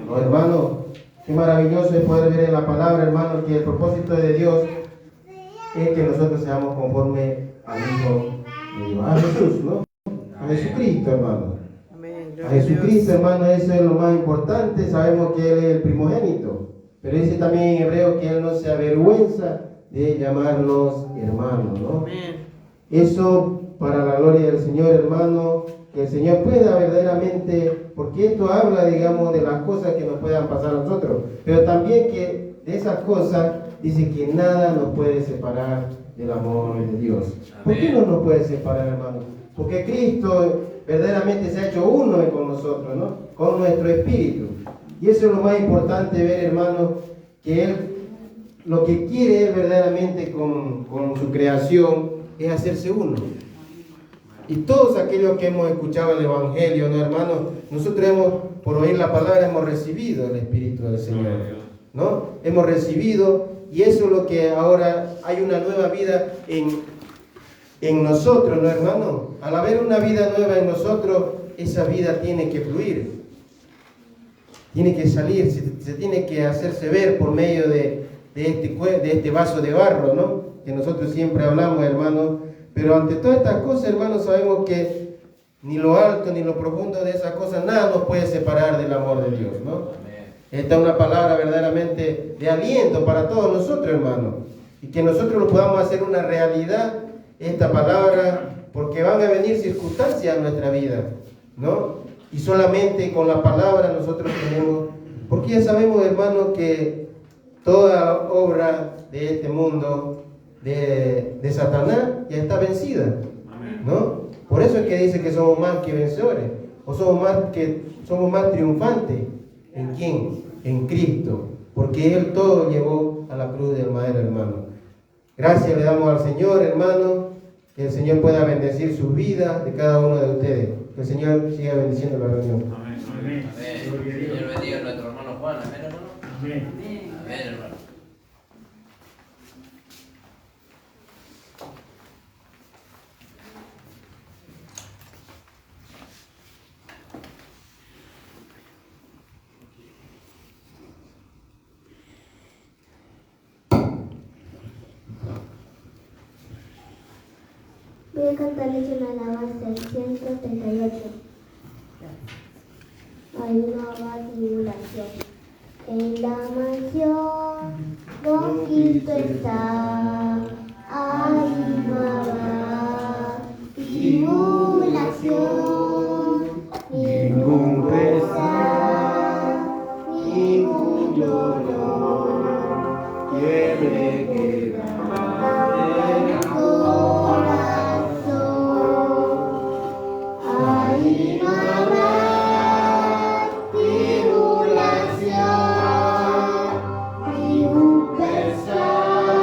¿no, hermano? Qué maravilloso es poder ver en la palabra, hermano, que el propósito de Dios es que nosotros seamos conforme al Hijo de Dios, a Jesús, ¿no? A Jesucristo, hermano. A Jesucristo, hermano, eso es lo más importante. Sabemos que Él es el primogénito, pero dice también en hebreo que Él no se avergüenza de llamarnos hermanos, ¿no? Eso para la gloria del Señor, hermano, que el Señor pueda verdaderamente, porque esto habla, digamos, de las cosas que nos puedan pasar a nosotros, pero también que de esas cosas dice que nada nos puede separar del amor de Dios. ¿Por qué no nos puede separar, hermano? Porque Cristo verdaderamente se ha hecho uno con nosotros, ¿no? Con nuestro espíritu. Y eso es lo más importante ver, hermano, que Él lo que quiere verdaderamente con su creación es hacerse uno. Y todos aquellos que hemos escuchado el Evangelio, ¿no, hermanos? Nosotros por oír la palabra, hemos recibido el Espíritu del Señor, ¿no? Hemos recibido, y eso es lo que ahora hay una nueva vida en nosotros, ¿no, hermano? Al haber una vida nueva en nosotros, esa vida tiene que fluir, tiene que salir, se tiene que hacerse ver por medio de este vaso de barro, ¿no? Que nosotros siempre hablamos, hermano. Pero ante todas estas cosas, hermanos, sabemos que ni lo alto ni lo profundo de esas cosas, nada nos puede separar del amor de Dios, ¿no? Esta es una palabra verdaderamente de aliento para todos nosotros, hermanos. Y que nosotros lo podamos hacer una realidad, esta palabra, porque van a venir circunstancias a nuestra vida, ¿no? Y solamente con la palabra nosotros tenemos, porque ya sabemos, hermanos, que toda obra de este mundo, de Satanás, ya está vencida, ¿no? Por eso es que dice que somos más que vencedores, o somos más triunfantes. ¿En quién? En Cristo, porque Él todo llevó a la cruz del madero, hermano. Gracias le damos al Señor, hermano, que el Señor pueda bendecir su vida de cada uno de ustedes. Que el Señor siga bendiciendo la reunión. Amén. Amén. Señor bendiga a nuestro hermano Juan. Amén, hermano. Amén. Amén, hermano. Voy a cantarles una alabanza del 138. Hay una tribulación en la mansión, con Cristo está. Ahí no habrá tribulación, ningún pesar, ningún dolor que me quedará del corazón. Ahí no habrá tribulación, ningún pesar,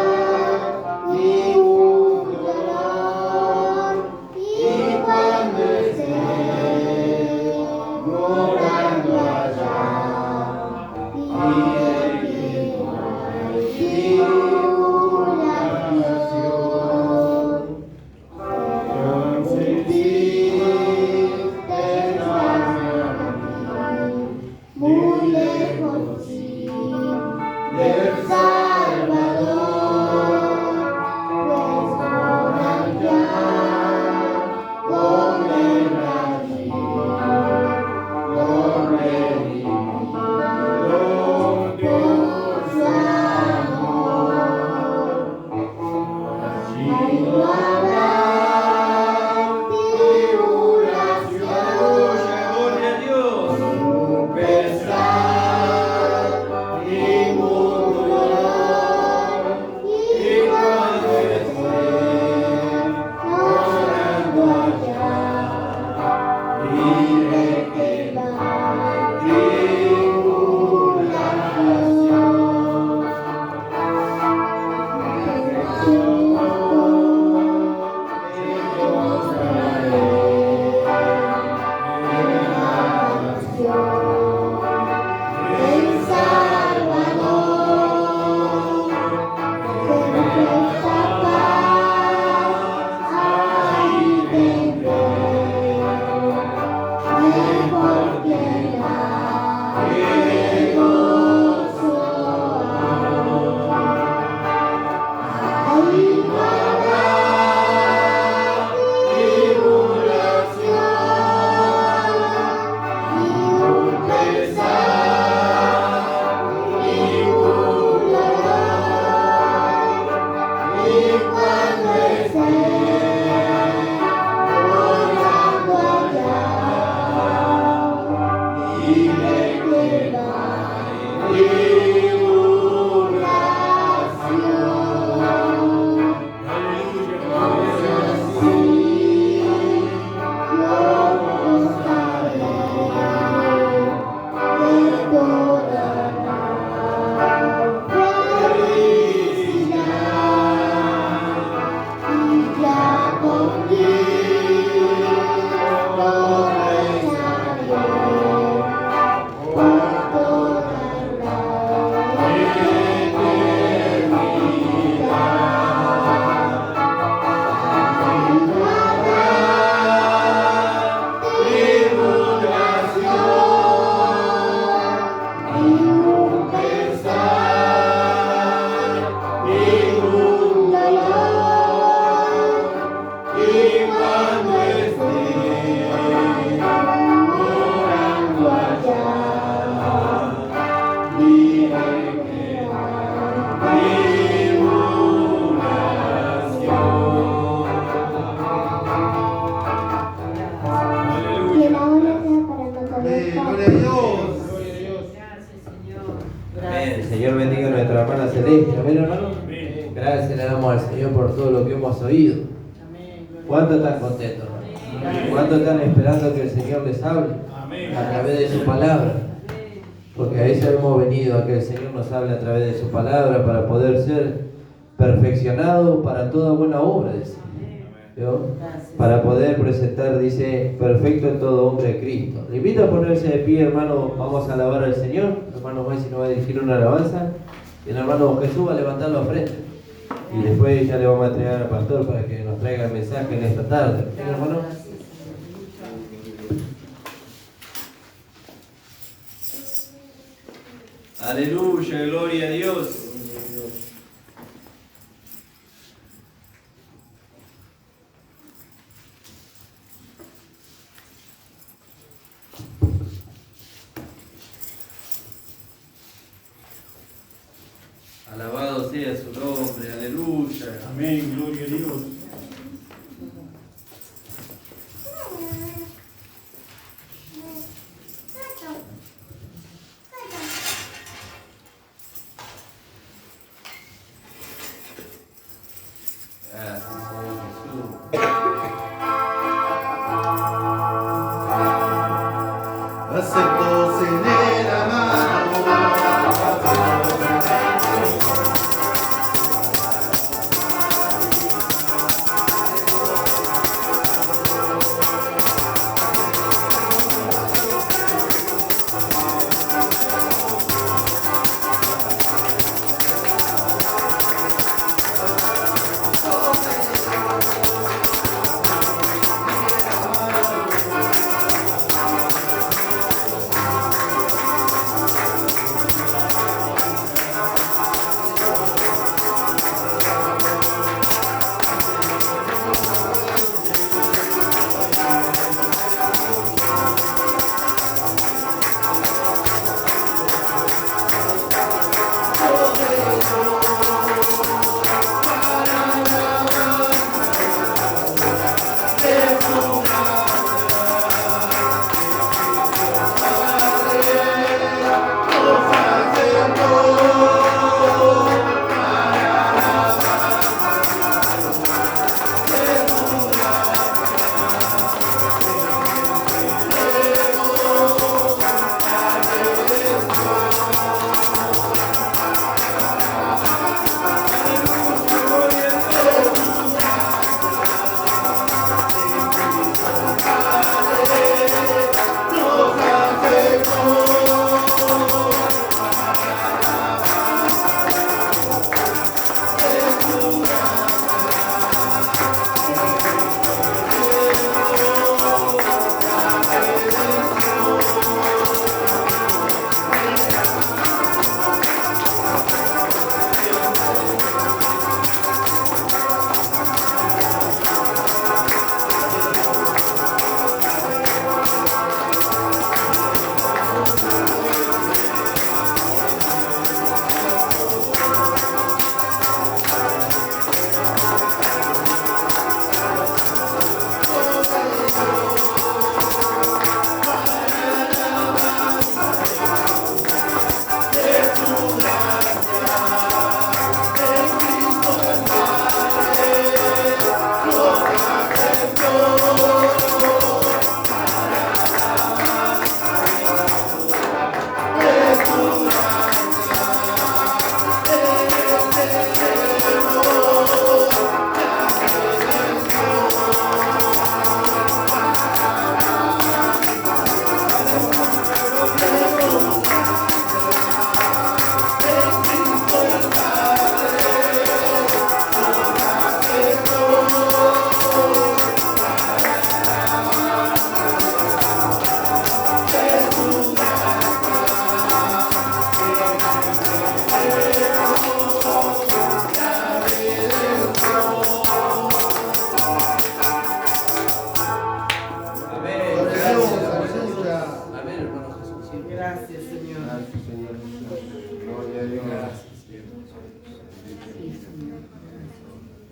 Señor bendiga a nuestra hermana Celeste. Amén, hermano. Gracias le damos al Señor por todo lo que hemos oído. ¿Cuántos están contentos, hermano? ¿Cuántos están esperando que el Señor les hable a través de su palabra? Porque a eso hemos venido, a que el Señor nos hable a través de su palabra para poder ser perfeccionados para toda buena obra, dice. ¿Yo? Para poder presentar, dice, perfecto en todo hombre Cristo. Le invito a ponerse de pie, hermano. Vamos a alabar al Señor. El hermano Messi nos va a dirigir una alabanza y el hermano Jesús va a levantar la ofrenda y después ya le vamos a entregar al pastor para que nos traiga el mensaje en esta tarde. ¿Sí, hermano? Aleluya, gloria a Dios. Alabado sea su nombre, aleluya. Amén, gloria a Dios. Gracias, Señor Jesús. Aceptos en el amado.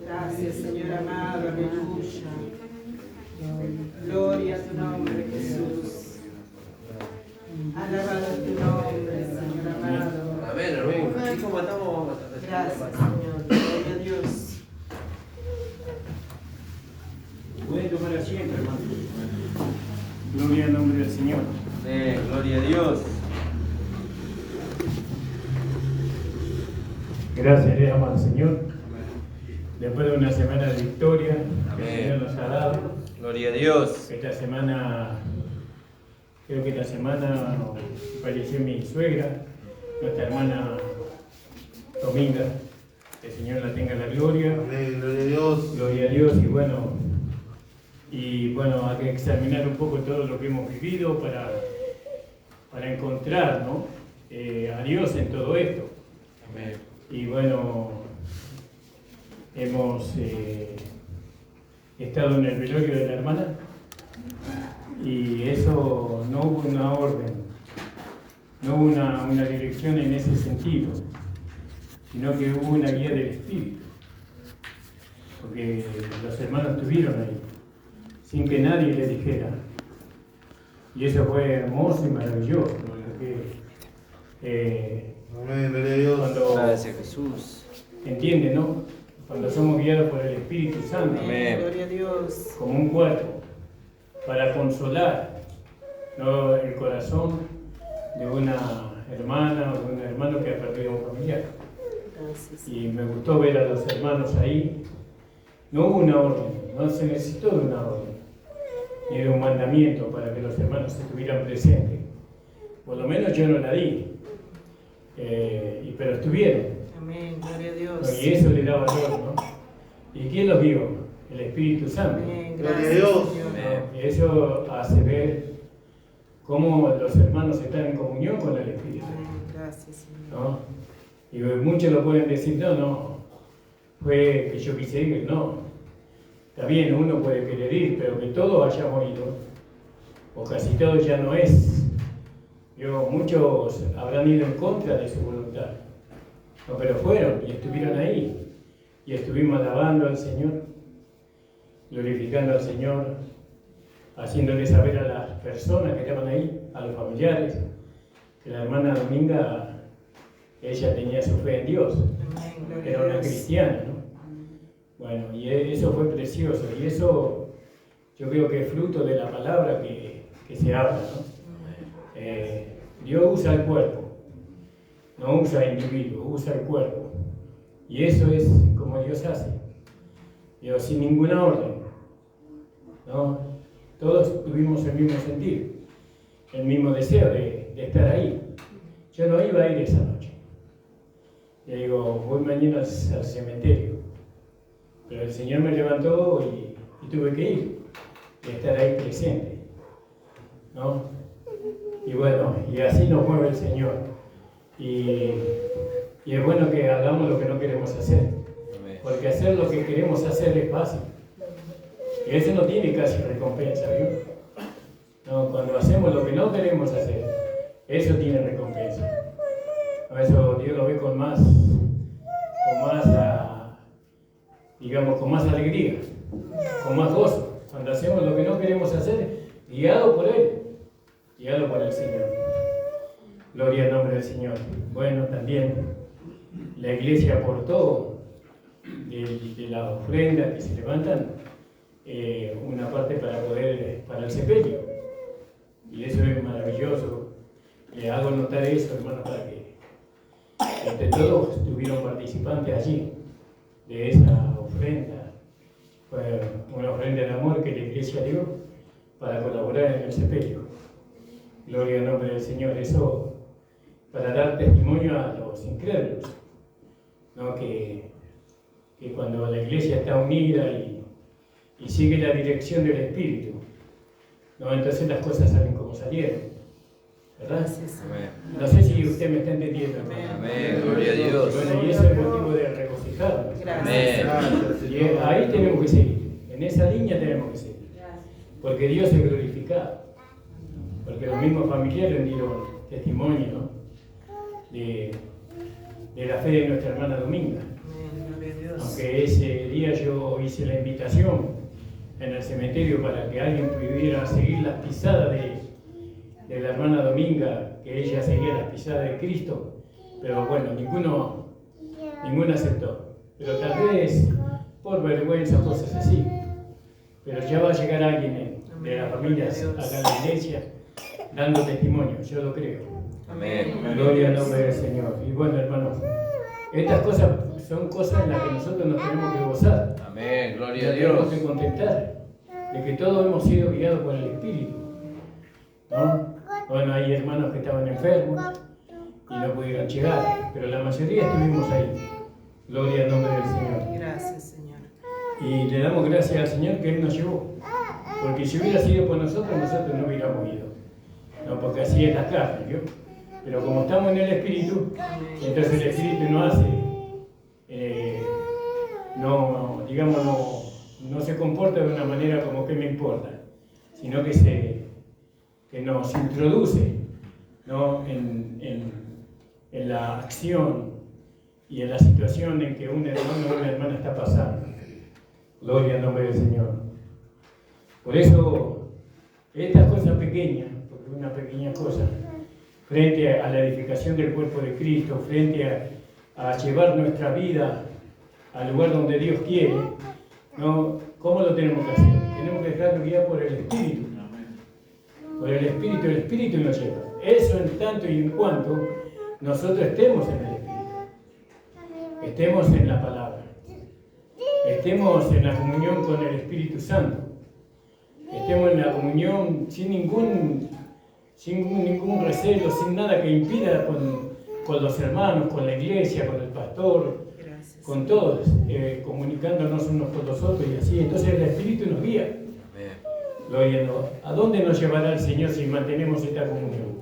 Gracias, Señor amado, aleluya. Gloria a tu nombre, Jesús. Alabado tu nombre, Señor amado. Amén, hermano. Gracias, Señor. Gloria a Dios. Pueden tomar asiento, hermano. Gloria al nombre del Señor. Amén. Gloria a Dios. Gracias le damos al Señor. Después de una semana de victoria que el Señor nos ha dado. Gloria a Dios. Creo que esta semana falleció mi suegra, nuestra hermana Dominga. Que el Señor la tenga en la gloria. Amén, gloria a Dios. Gloria a Dios. Y bueno, hay que examinar un poco todo lo que hemos vivido para encontrar, ¿no? A Dios en todo esto. Amén. Y bueno, hemos estado en el velorio de la hermana y eso no hubo una orden, no hubo una dirección en ese sentido, sino que hubo una guía del Espíritu, porque los hermanos estuvieron ahí, sin que nadie les dijera. Y eso fue hermoso y maravilloso, porque Amén, gloria a Dios. cuando Gracias, Jesús. entiende, ¿no? Cuando somos guiados por el Espíritu Santo, Amén. Gloria a Dios. como un cuerpo, para consolar, ¿no?, el corazón de una hermana o de un hermano que ha perdido a un familiar. Gracias. Y me gustó ver a los hermanos ahí. No hubo una orden, no se necesitó de una orden, ni de un mandamiento para que los hermanos estuvieran presentes. Por lo menos yo no la di, pero estuvieron. Amén, gloria a ¿No? Dios. Y eso le da valor, ¿no? ¿Y quién los vio? El Espíritu Santo. Amén, Gloria a gracias, Dios. Señor. ¿No? Y eso hace ver cómo los hermanos están en comunión con el Espíritu. Amén, gracias, Señor. ¿No? Y muchos lo pueden decir, no, fue que yo quise ir, no. Está bien, uno puede querer ir, pero que todos hayamos ido, o casi todos ya no es. Muchos habrán ido en contra de su voluntad, no, pero fueron y estuvieron ahí. Y estuvimos alabando al Señor, glorificando al Señor, haciéndole saber a las personas que estaban ahí, a los familiares, que la hermana Dominga, ella tenía su fe en Dios, Amén, gloria era a una Dios. cristiana, ¿no? Bueno, y eso fue precioso, y eso yo creo que es fruto de la palabra que se habla, ¿no? Dios usa el cuerpo, no usa el individuo, usa el cuerpo. Y eso es como Dios hace. Dios sin ninguna orden, ¿no? Todos tuvimos el mismo sentir, el mismo deseo de estar ahí. Yo no iba a ir esa noche. Le digo, voy mañana al cementerio. Pero el Señor me levantó y tuve que ir y estar ahí presente, ¿no? Y bueno, y así nos mueve el Señor. Y es bueno que hagamos lo que no queremos hacer. Porque hacer lo que queremos hacer es fácil. Y eso no tiene casi recompensa, ¿vio? No, cuando hacemos lo que no queremos hacer, eso tiene recompensa. No, eso Dios lo ve con más digamos, con más alegría, con más gozo. Cuando hacemos lo que no queremos hacer, guiado por Él, guiado por el Señor. Gloria al nombre del Señor. Bueno, también la iglesia aportó de la ofrenda que se levantan una parte para el sepelio. Y eso es maravilloso. Le hago notar eso, hermano, para que entre todos estuvieron participantes allí de esa ofrenda. Fue una ofrenda de amor que la iglesia dio para colaborar en el sepelio. Gloria al nombre del Señor. Eso para dar testimonio a los incrédulos, ¿no? Que cuando la iglesia está unida y sigue la dirección del Espíritu, ¿no? Entonces las cosas salen como salieron, ¿verdad? Gracias, Señor. No sé si usted me está entendiendo, hermano. Amén, gloria a Dios. Bueno, y eso es motivo de regocijarnos. Gracias. Gracias, Y Señor. ahí tenemos que seguir, en esa línea tenemos que seguir, porque Dios es glorificado, porque los mismos familiares dieron testimonio, ¿no? de la fe de nuestra hermana Dominga. Amén, gloria a Dios. Aunque ese día yo hice la invitación en el cementerio para que alguien pudiera seguir las pisadas de la hermana Dominga, que ella seguía las pisadas de Cristo, pero bueno, ninguno Ninguno aceptó. Pero tal vez por vergüenza o cosas así. Pero ya va a llegar alguien de las familias acá en la iglesia dando testimonio, yo lo creo. Amén. Gloria al nombre del Señor. Y bueno, hermanos, estas cosas son cosas en las que nosotros nos tenemos que gozar. Amén. Gloria a Nos tenemos Dios. que contentar de que todos hemos sido guiados por el Espíritu, ¿no? Bueno, hay hermanos que estaban enfermos y no pudieron llegar, pero la mayoría estuvimos ahí. Gloria al nombre del Señor. Gracias, Señor. Y le damos gracias al Señor que Él nos llevó. Porque si hubiera sido por nosotros, nosotros no hubiéramos ido. No, porque así es la carne, ¿vio? Pero como estamos en el Espíritu, entonces el Espíritu no hace, no se comporta de una manera como que me importa, sino que nos introduce, ¿no? en la acción y en la situación en que un hermano o una hermana está pasando. Gloria al nombre del Señor. Por eso, estas cosas pequeñas, porque es una pequeña cosa, frente a la edificación del cuerpo de Cristo, frente a llevar nuestra vida al lugar donde Dios quiere, ¿no? ¿Cómo lo tenemos que hacer? Tenemos que dejarlo guiar por el Espíritu. Por el Espíritu nos lleva. Eso en tanto y en cuanto nosotros estemos en el Espíritu, estemos en la palabra, estemos en la comunión con el Espíritu Santo, estemos en la comunión sin ningún recelo, sin nada que impida con los hermanos, con la iglesia, con el pastor, Gracias. con todos, comunicándonos unos con los otros y así. Entonces el Espíritu nos guía. Amén. Gloria a Dios. ¿A dónde nos llevará el Señor si mantenemos esta comunión?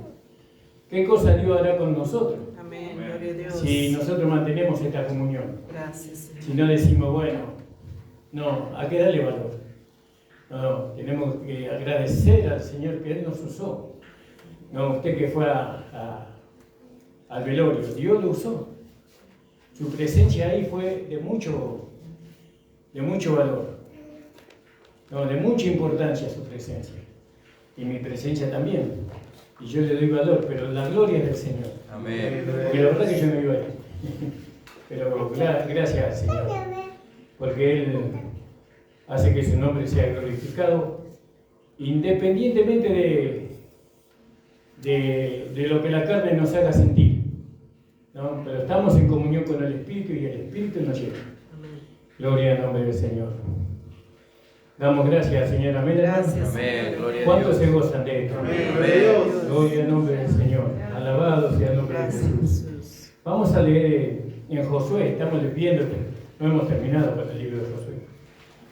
¿Qué cosa Dios hará con nosotros Amén. Gloria a Dios. si nosotros mantenemos esta comunión? Gracias, Señor. Si no decimos, bueno, no, hay que darle valor. No, tenemos que agradecer al Señor que Él nos usó. No, usted que fue al velorio, Dios lo usó. Su presencia ahí fue de mucho valor. No, de mucha importancia su presencia. Y mi presencia también. Y yo le doy valor, pero la gloria es del Señor. Amén. Porque la verdad que yo no iba ahí. Pero gracias al Señor. Porque Él hace que su nombre sea glorificado, independientemente de lo que la carne nos haga sentir, ¿no? Pero estamos en comunión con el Espíritu y el Espíritu nos lleva. Amén. Gloria al nombre del Señor. Damos gracias, Señor. Amén. Gracias. Amén. Gloria a ¿Cuántos Dios. se gozan de esto? Amén. Gloria al nombre del Señor. Alabado sea el nombre de Gracias, Jesús. Jesús. Vamos a leer en Josué. Estamos viendo que no hemos terminado con el libro de Josué.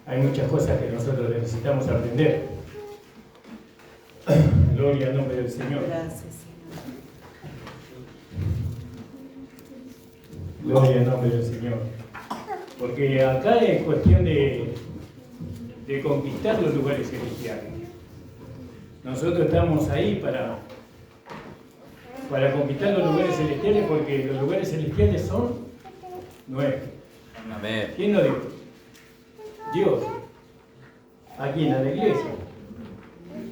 Hay muchas cosas que nosotros necesitamos aprender. Gloria al nombre del Señor. Gracias, Señor. Gloria al nombre del Señor. Porque acá es cuestión de conquistar los lugares celestiales. Nosotros estamos ahí para conquistar los lugares celestiales, porque los lugares celestiales son nuestros. Amén. ¿Quién lo dijo? Dios. Aquí en la iglesia.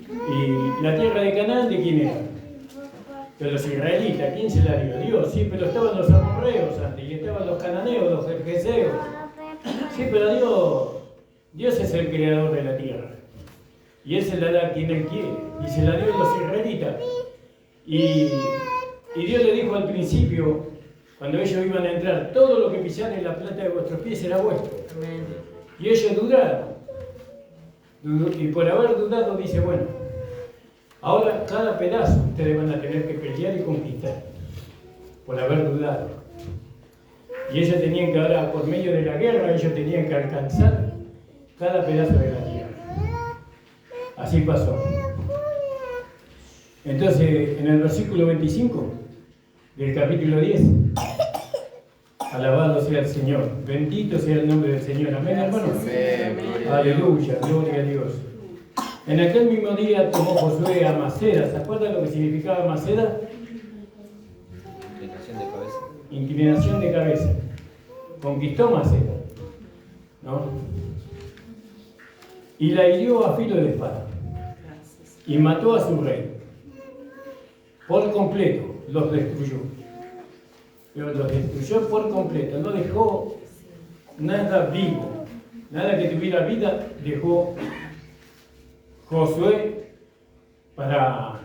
¿Y la tierra de Canaán de quién era? De los israelitas. ¿Quién se la dio? Dios. Sí, pero estaban los amorreos antes, y estaban los cananeos, los jerjeseos. Sí, pero Dios es el creador de la tierra. Y Él se la da a quien Él quiere. Y se la dio a los israelitas. Y Dios le dijo al principio, cuando ellos iban a entrar, todo lo que pisaran en la planta de vuestros pies será vuestro. Amén. Y ellos dudaron. Y por haber dudado dice, bueno, ahora cada pedazo ustedes van a tener que pelear y conquistar. Por haber dudado. Y ellos tenían que ahora, por medio de la guerra, ellos tenían que alcanzar cada pedazo de la tierra. Así pasó. Entonces, en el versículo 25 del capítulo 10, alabado sea el Señor, bendito sea el nombre del Señor. Amén, hermanos. Amén. Gloria a Dios. Aleluya, gloria a Dios. En aquel mismo día tomó Josué a Maceda. ¿Se acuerdan lo que significaba Maceda? Inclinación de cabeza. Inclinación de cabeza. Conquistó Maceda, ¿no? Y la hirió a filo de espada. Gracias. Y mató a su rey. Por completo los destruyó. pero los destruyó por completo, no dejó nada vivo, nada que tuviera vida, dejó Josué para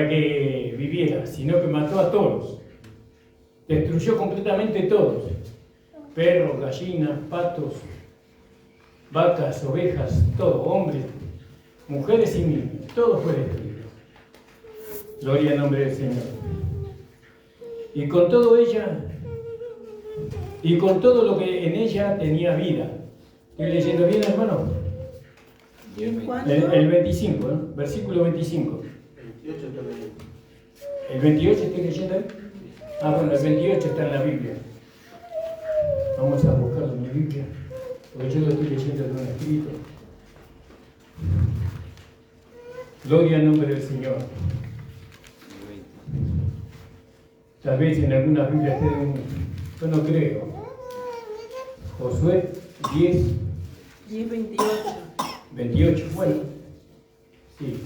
que viviera, sino que mató a todos, destruyó completamente todos, perros, gallinas, patos, vacas, ovejas, todo, hombres, mujeres y niños, todo fue destruido. Gloria al nombre del Señor. Y con todo lo que en ella tenía vida. ¿Estoy leyendo bien, hermano? El 25, ¿no? Versículo 25. 28 está leyendo. ¿El 28 estoy leyendo ahí? Bueno, el 28 está en la Biblia. Vamos a buscarlo en mi Biblia, porque yo lo estoy leyendo en un escrito. Gloria al nombre del Señor. Tal vez en alguna Biblia esté yo no creo. Josué 10, 28. 28. Bueno, sí.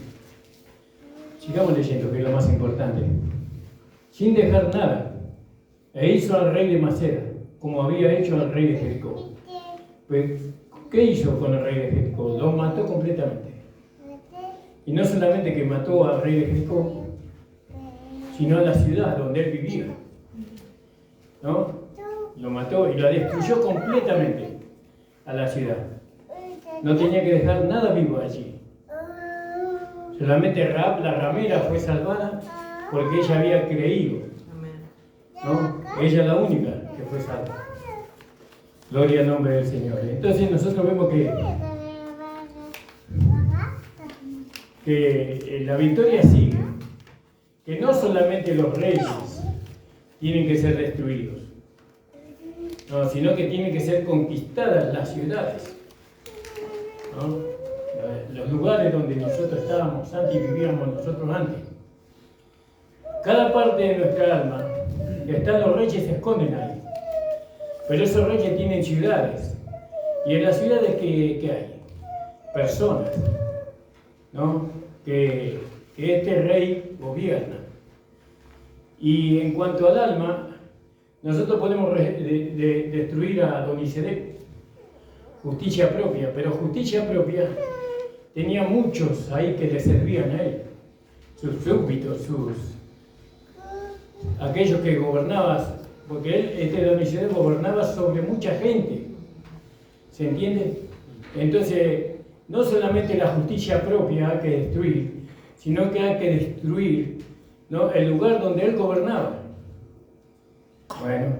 Sigamos leyendo, que es lo más importante. Sin dejar nada, e hizo al rey de Maceda, como había hecho al rey de Jericó. Pues, ¿qué hizo con el rey de Jericó? Lo mató completamente. Y no solamente que mató al rey de Jericó, sino a la ciudad donde él vivía. ¿No? Lo mató y la destruyó completamente a la ciudad. No tenía que dejar nada vivo allí. Solamente Rahab, la ramera, fue salvada porque ella había creído. ¿No? Ella es la única que fue salva. Gloria al nombre del Señor. Entonces nosotros vemos que la victoria sigue. Que no solamente los reyes tienen que ser destruidos, no, sino que tienen que ser conquistadas las ciudades, ¿no? Los lugares donde nosotros estábamos antes y vivíamos nosotros antes. Cada parte de nuestra alma, que están los reyes, se esconden ahí. Pero esos reyes tienen ciudades. Y en las ciudades que hay personas, ¿no? que este rey gobierna. Y en cuanto al alma, nosotros podemos destruir a Adonisedec, justicia propia, pero justicia propia tenía muchos ahí que le servían a él, sus súbditos, aquellos que gobernaban, porque él, Adonisedec, gobernaba sobre mucha gente, ¿se entiende? Entonces, no solamente la justicia propia hay que destruir, sino que hay que destruir, ¿no?, el lugar donde él gobernaba. Bueno,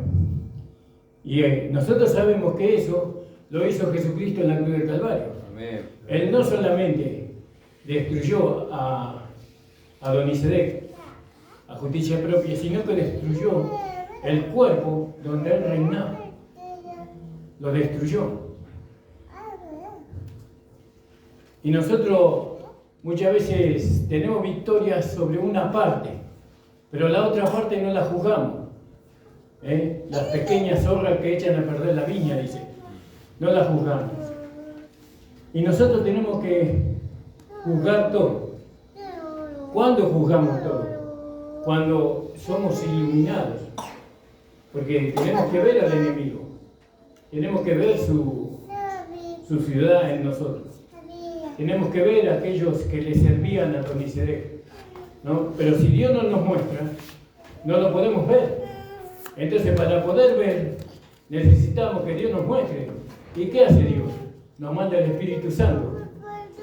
y nosotros sabemos que eso lo hizo Jesucristo en la cruz del Calvario. Amén. Él no solamente destruyó a Adonisedec, a justicia propia, sino que destruyó el cuerpo donde él reinaba. Lo destruyó. Y nosotros muchas veces tenemos victorias sobre una parte, pero la otra parte no la juzgamos. Las pequeñas zorras que echan a perder la viña, dice, no la juzgamos. Y nosotros tenemos que juzgar todo. ¿Cuándo juzgamos todo? Cuando somos iluminados. Porque tenemos que ver al enemigo. Tenemos que ver su ciudad en nosotros. Tenemos que ver a aquellos que le servían a Adonisedec, ¿no? Pero si Dios no nos muestra, no lo podemos ver. Entonces, para poder ver, necesitamos que Dios nos muestre. ¿Y qué hace Dios? Nos manda el Espíritu Santo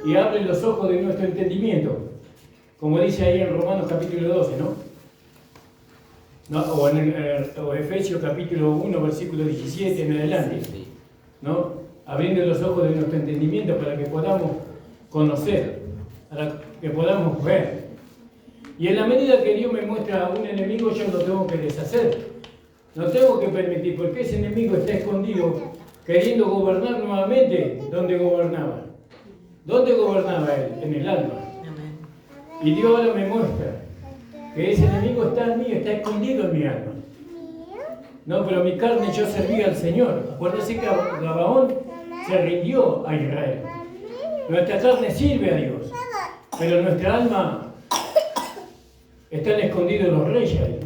y abre los ojos de nuestro entendimiento, como dice ahí en Romanos capítulo 12, ¿no? O en Efesios capítulo 1, versículo 17 en adelante, ¿no? Abriendo los ojos de nuestro entendimiento para que podamos conocer, para que podamos ver. Y en la medida que Dios me muestra a un enemigo, yo lo tengo que deshacer. No tengo que permitir, porque ese enemigo está escondido, queriendo gobernar nuevamente donde gobernaba. ¿Dónde gobernaba él? En el alma. Y Dios ahora me muestra que ese enemigo está en mí, está escondido en mi alma. No, pero mi carne yo servía al Señor. Acuérdense que Gabaón se rindió a Israel. Nuestra carne sirve a Dios, pero nuestra alma están escondidos los reyes ahí.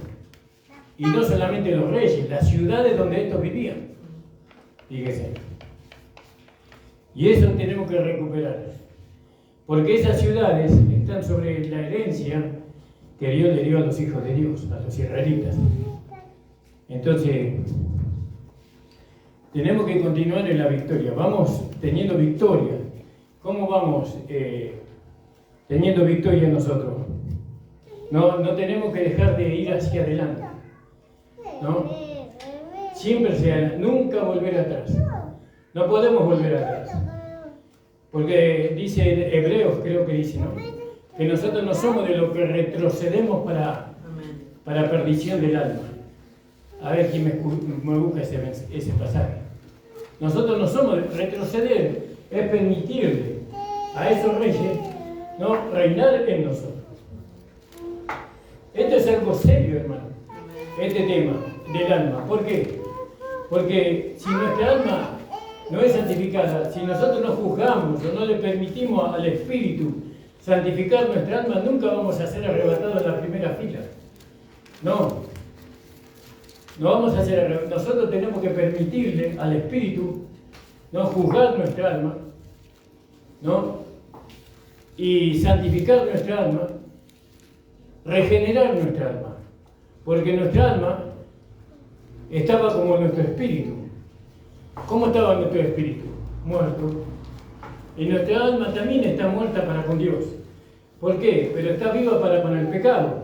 Y no solamente los reyes, las ciudades donde estos vivían. Fíjese. Y eso tenemos que recuperar. Porque esas ciudades están sobre la herencia que Dios le dio a los hijos de Dios, a los israelitas. Entonces, tenemos que continuar en la victoria. Vamos teniendo victoria. ¿Cómo vamos teniendo victoria nosotros? No tenemos que dejar de ir hacia adelante. ¿No? Siempre nunca volver atrás. No podemos volver atrás. Porque dice Hebreos, creo que dice, ¿no? Que nosotros no somos de los que retrocedemos para perdición del alma. A ver quién me busca ese pasaje. Nosotros no somos de retroceder, es permitirle a esos reyes, ¿no?, reinar en nosotros. Esto es algo serio, hermano, este tema del alma. ¿Por qué? Porque si nuestra alma no es santificada, si nosotros no juzgamos o no le permitimos al Espíritu santificar nuestra alma, nunca vamos a ser arrebatados en la primera fila. No vamos a ser arrebatados. Nosotros tenemos que permitirle al Espíritu, no juzgar nuestra alma, ¿no?, y santificar nuestra alma, regenerar nuestra alma, porque nuestra alma estaba como nuestro espíritu. ¿Cómo estaba nuestro espíritu? Muerto. Y nuestra alma también está muerta para con Dios. ¿Por qué? Pero está viva para con el pecado.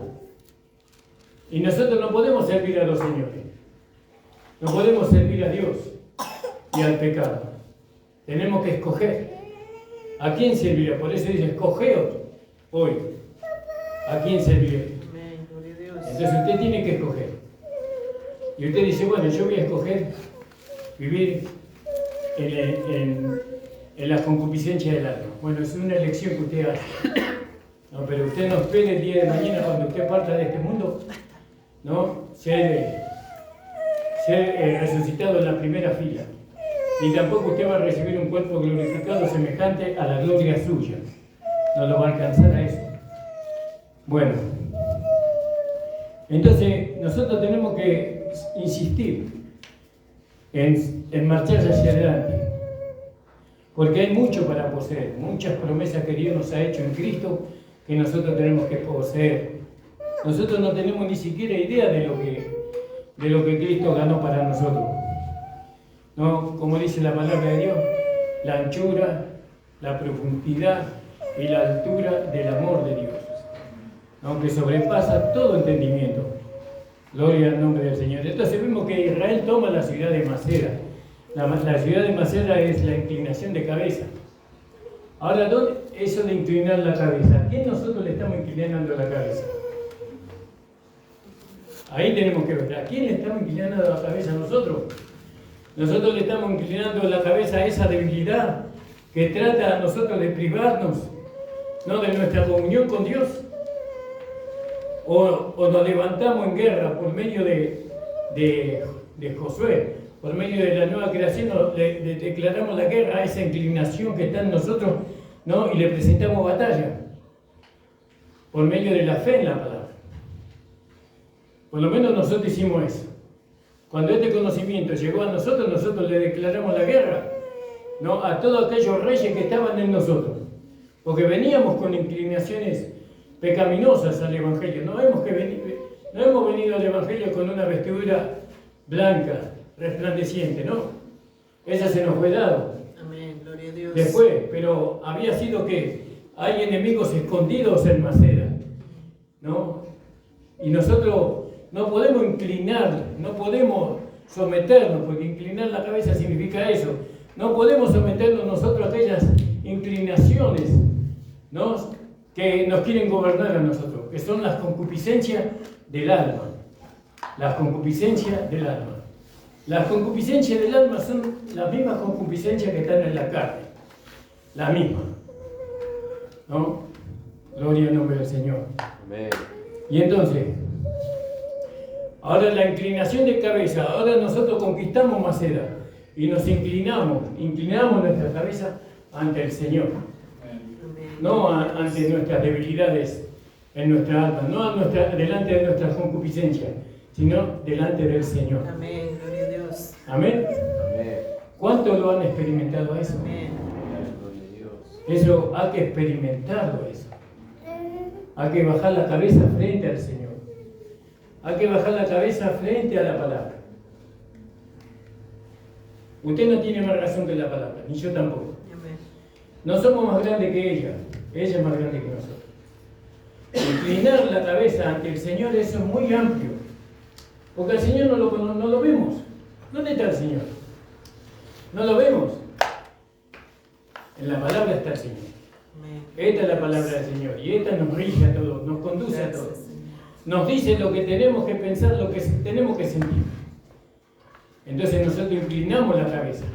Y nosotros no podemos servir a dos señores. No podemos servir a Dios y al pecado. Tenemos que escoger. ¿A quién servirá? Por eso dice, escogeos hoy. ¿A quién servirá? Entonces usted tiene que escoger. Y usted dice, bueno, yo voy a escoger vivir en la concupiscencia del alma. Bueno, es una elección que usted hace. No, pero usted no espere el día de mañana cuando usted parta de este mundo, ¿no?, ser resucitado en la primera fila. Ni tampoco usted va a recibir un cuerpo glorificado semejante a la gloria suya. No lo va a alcanzar a eso. Bueno, entonces nosotros tenemos que insistir en marchar hacia adelante. Porque hay mucho para poseer, muchas promesas que Dios nos ha hecho en Cristo que nosotros tenemos que poseer. Nosotros no tenemos ni siquiera idea de lo que Cristo ganó para nosotros. ¿No? Como dice la palabra de Dios, la anchura, la profundidad y la altura del amor de Dios, ¿no?, que sobrepasa todo entendimiento. Gloria al nombre del Señor. Entonces vemos que Israel toma la ciudad de Maceda. La ciudad de Maceda es la inclinación de cabeza. Ahora, ¿dónde eso de inclinar la cabeza? ¿A quién nosotros le estamos inclinando la cabeza? Ahí tenemos que ver. ¿A quién le estamos inclinando la cabeza nosotros? Nosotros le estamos inclinando la cabeza a esa debilidad que trata a nosotros de privarnos, ¿no?, de nuestra comunión con Dios. O nos levantamos en guerra por medio de Josué, por medio de la nueva creación, le declaramos la guerra a esa inclinación que está en nosotros, ¿no?, y le presentamos batalla por medio de la fe en la palabra. Por lo menos nosotros hicimos eso. Cuando este conocimiento llegó a nosotros, nosotros le declaramos la guerra, ¿no?, a todos aquellos reyes que estaban en nosotros, porque veníamos con inclinaciones pecaminosas al Evangelio. No hemos venido al Evangelio con una vestidura blanca, resplandeciente, ¿no? Esa se nos fue dado. Amén, gloria a Dios. Después, pero había sido que hay enemigos escondidos en Maceda, ¿no? Y nosotros no podemos inclinar, no podemos someternos, porque inclinar la cabeza significa eso. No podemos someternos nosotros a aquellas inclinaciones, ¿no?, que nos quieren gobernar a nosotros, que son las concupiscencias del alma. Las concupiscencias del alma. Las concupiscencias del alma son las mismas concupiscencias que están en la carne. La misma. ¿No? Gloria al nombre del Señor. Amén. Y entonces, ahora la inclinación de cabeza, ahora nosotros conquistamos Maceda y nos inclinamos nuestra cabeza ante el Señor. No ante nuestras debilidades en nuestra alma, no delante de nuestras concupiscencias, sino delante del Señor. Amén, gloria a Dios. Amén. Amén. ¿Cuántos lo han experimentado eso? Amén. Gloria a Dios. Eso hay que experimentarlo eso. Hay que bajar la cabeza frente al Señor. Hay que bajar la cabeza frente a la palabra. Usted no tiene más razón que la palabra, ni yo tampoco. Amén. No somos más grandes que ella es más grande que nosotros. Inclinar la cabeza ante el Señor, eso es muy amplio. Porque al Señor no lo vemos. ¿Dónde está el Señor? No lo vemos. En la palabra está el Señor. Amén. Esta es la palabra del Señor y esta nos rige a todos, nos conduce a todos. Gracias, Señor. Nos dice lo que tenemos que pensar, lo que tenemos que sentir. Entonces nosotros inclinamos la cabeza.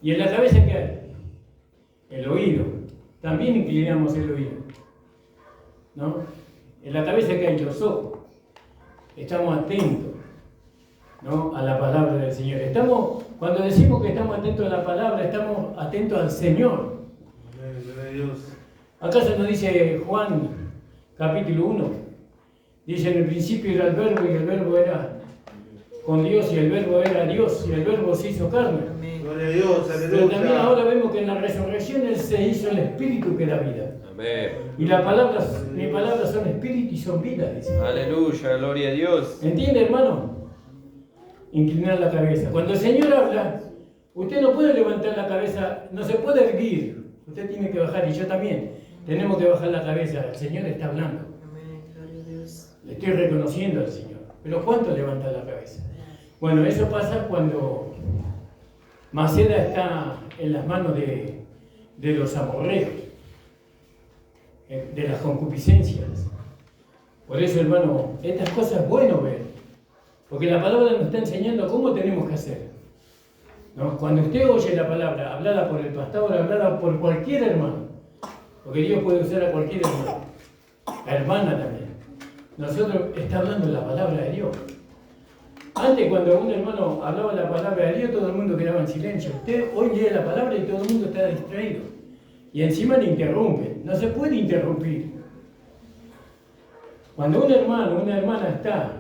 ¿Y en la cabeza qué hay? El oído. También inclinamos el oído. ¿No? En la cabeza qué hay los ojos. Estamos atentos, ¿no?, a la palabra del Señor. Cuando decimos que estamos atentos a la palabra, estamos atentos al Señor. Amén, gloria a Dios. ¿Acaso nos dice Juan capítulo 1? Dice: en el principio era el verbo y el verbo era con Dios y el verbo era Dios y el verbo se hizo carne. Amén. Gloria a Dios, Pero también ahora aleluya. vemos que en la resurrección Él se hizo el espíritu que da vida. Amén. Y mis palabras son espíritu y son vida, dice. Aleluya, gloria a Dios. ¿Entiende, hermano? Inclinar la cabeza. Cuando el Señor habla, usted no puede levantar la cabeza, no se puede erguir. Usted tiene que bajar, y yo también. Tenemos que bajar la cabeza. El Señor está hablando. Amén, gloria a Dios. Le estoy reconociendo al Señor. Pero ¿cuánto levanta la cabeza? Bueno, eso pasa cuando Maceda está en las manos de los amorreos, de las concupiscencias. Por eso, hermano, estas cosas es bueno ver, porque la palabra nos está enseñando cómo tenemos que hacer, ¿no? Cuando usted oye la palabra hablada por el pastor, hablada por cualquier hermano, porque Dios puede usar a cualquier hermano, la hermana también. Nosotros está hablando la palabra de Dios. Antes, cuando un hermano hablaba la palabra de Dios, todo el mundo quedaba en silencio. Usted hoy lee la palabra y todo el mundo está distraído. Y encima le interrumpe. No se puede interrumpir. Cuando un hermano o una hermana está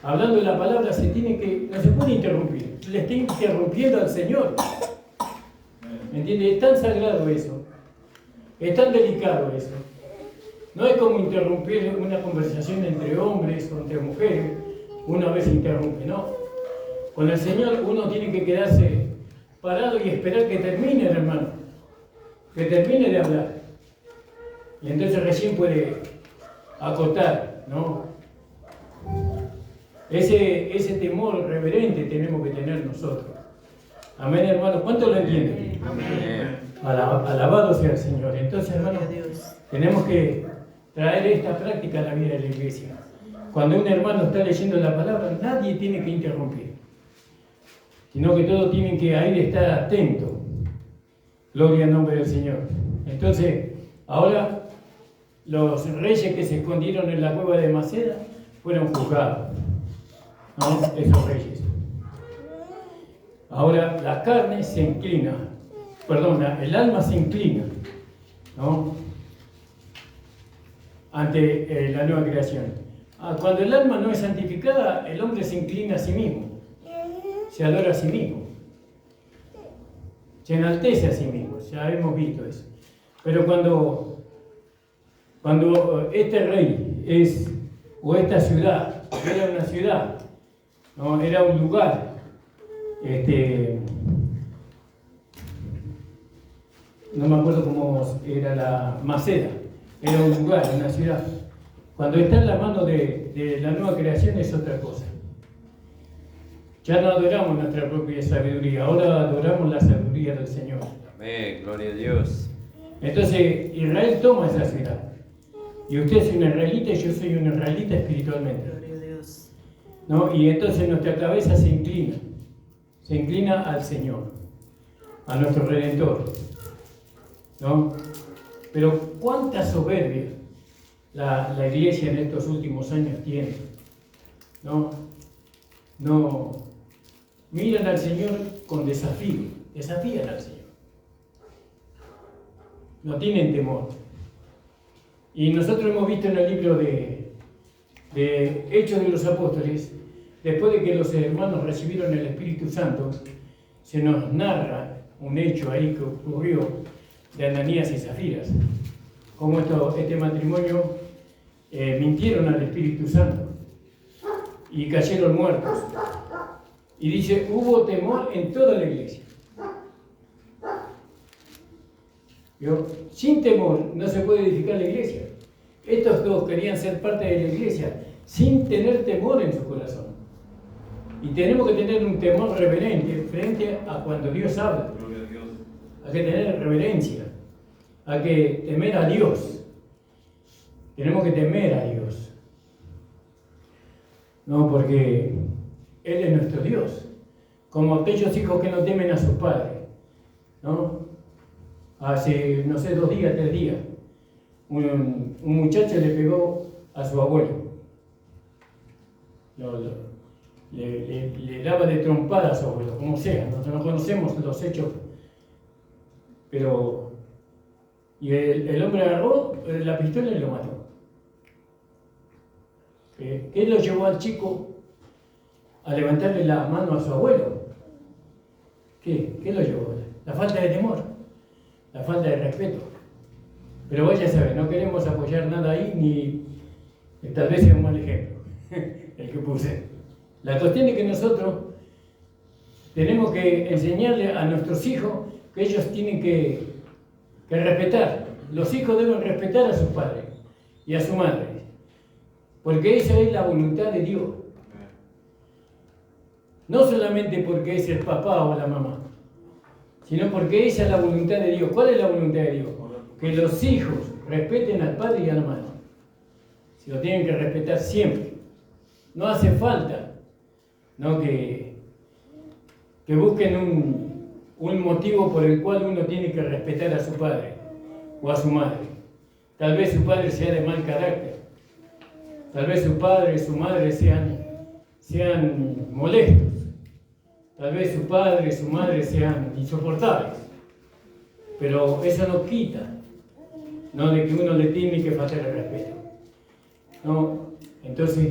hablando la palabra, no se puede interrumpir. Le está interrumpiendo al Señor. ¿Me entiende? Es tan sagrado eso. Es tan delicado eso. No es como interrumpir una conversación entre hombres o entre mujeres. Uno a veces interrumpe, no. Con el Señor uno tiene que quedarse parado y esperar que termine el hermano, que termine de hablar. Y entonces recién puede acotar, ¿no? Ese temor reverente tenemos que tener nosotros. Amén, hermanos. ¿Cuánto lo entienden? Amén. Alabado sea el Señor. Entonces, hermanos, Gloria a Dios. tenemos que traer esta práctica a la vida de la iglesia. Cuando un hermano está leyendo la palabra, nadie tiene que interrumpir, sino que todos tienen que ahí estar atentos. Gloria al nombre del Señor. Entonces, ahora los reyes que se escondieron en la cueva de Maceda fueron juzgados, ¿no? Esos reyes. Ahora la carne se inclina, el alma se inclina, ¿no?, ante la nueva creación. Cuando el alma no es santificada, el hombre se inclina a sí mismo, se adora a sí mismo, se enaltece a sí mismo, ya hemos visto eso. Pero cuando este rey o esta ciudad, era una ciudad, ¿no?, era un lugar, no me acuerdo cómo era la Maceda, era un lugar, una ciudad. Cuando está en la mano de la nueva creación es otra cosa. Ya no adoramos nuestra propia sabiduría, ahora adoramos la sabiduría del Señor. Amén, gloria a Dios. Entonces Israel toma esa ciudad. Y usted es un israelita y yo soy un israelita espiritualmente, Gloria a Dios. ¿no? Y entonces nuestra cabeza se inclina al Señor, a nuestro Redentor, ¿no? Pero cuánta soberbia la iglesia en estos últimos años tiene, ¿no? Miran al Señor con desafío, desafían al Señor, no tienen temor. Y nosotros hemos visto en el libro de Hechos de los Apóstoles, después de que los hermanos recibieron el Espíritu Santo, se nos narra un hecho ahí que ocurrió de Ananías y Zafiras, como este matrimonio mintieron al Espíritu Santo y cayeron muertos. Y dice, hubo temor en toda la iglesia. Sin temor no se puede edificar la iglesia. Estos dos querían ser parte de la iglesia sin tener temor en su corazón. Y tenemos que tener un temor reverente frente a cuando Dios habla. Hay que tener reverencia. Hay que temer a Dios. Tenemos que temer a Dios. No, porque Él es nuestro Dios. Como aquellos hijos que no temen a sus padres. ¿No? Hace, no sé, 2 días, 3 días, un muchacho le pegó a su abuelo. Le daba de trompada a su abuelo, como sea. Nosotros no conocemos los hechos. Pero... Y el hombre agarró la pistola y lo mató. ¿Qué lo llevó al chico a levantarle la mano a su abuelo? ¿Qué lo llevó? La falta de temor, la falta de respeto. Pero vaya a saber, no queremos apoyar nada ahí, ni tal vez sea un mal ejemplo el que puse. La cuestión es que nosotros tenemos que enseñarle a nuestros hijos que ellos tienen que respetar. Los hijos deben respetar a sus padres y a su madre, porque esa es la voluntad de Dios. No solamente porque es el papá o la mamá, sino porque esa es la voluntad de Dios. ¿Cuál es la voluntad de Dios? Que los hijos respeten al padre y a la madre. Se lo tienen que respetar siempre. No hace falta, ¿no?, que busquen un motivo por el cual uno tiene que respetar a su padre o a su madre. Tal vez su padre sea de mal carácter. Tal vez su padre y su madre sean molestos. Tal vez su padre y su madre sean insoportables. Pero eso no quita, ¿no?, de que uno le tiene que faltar el respeto. ¿No? Entonces,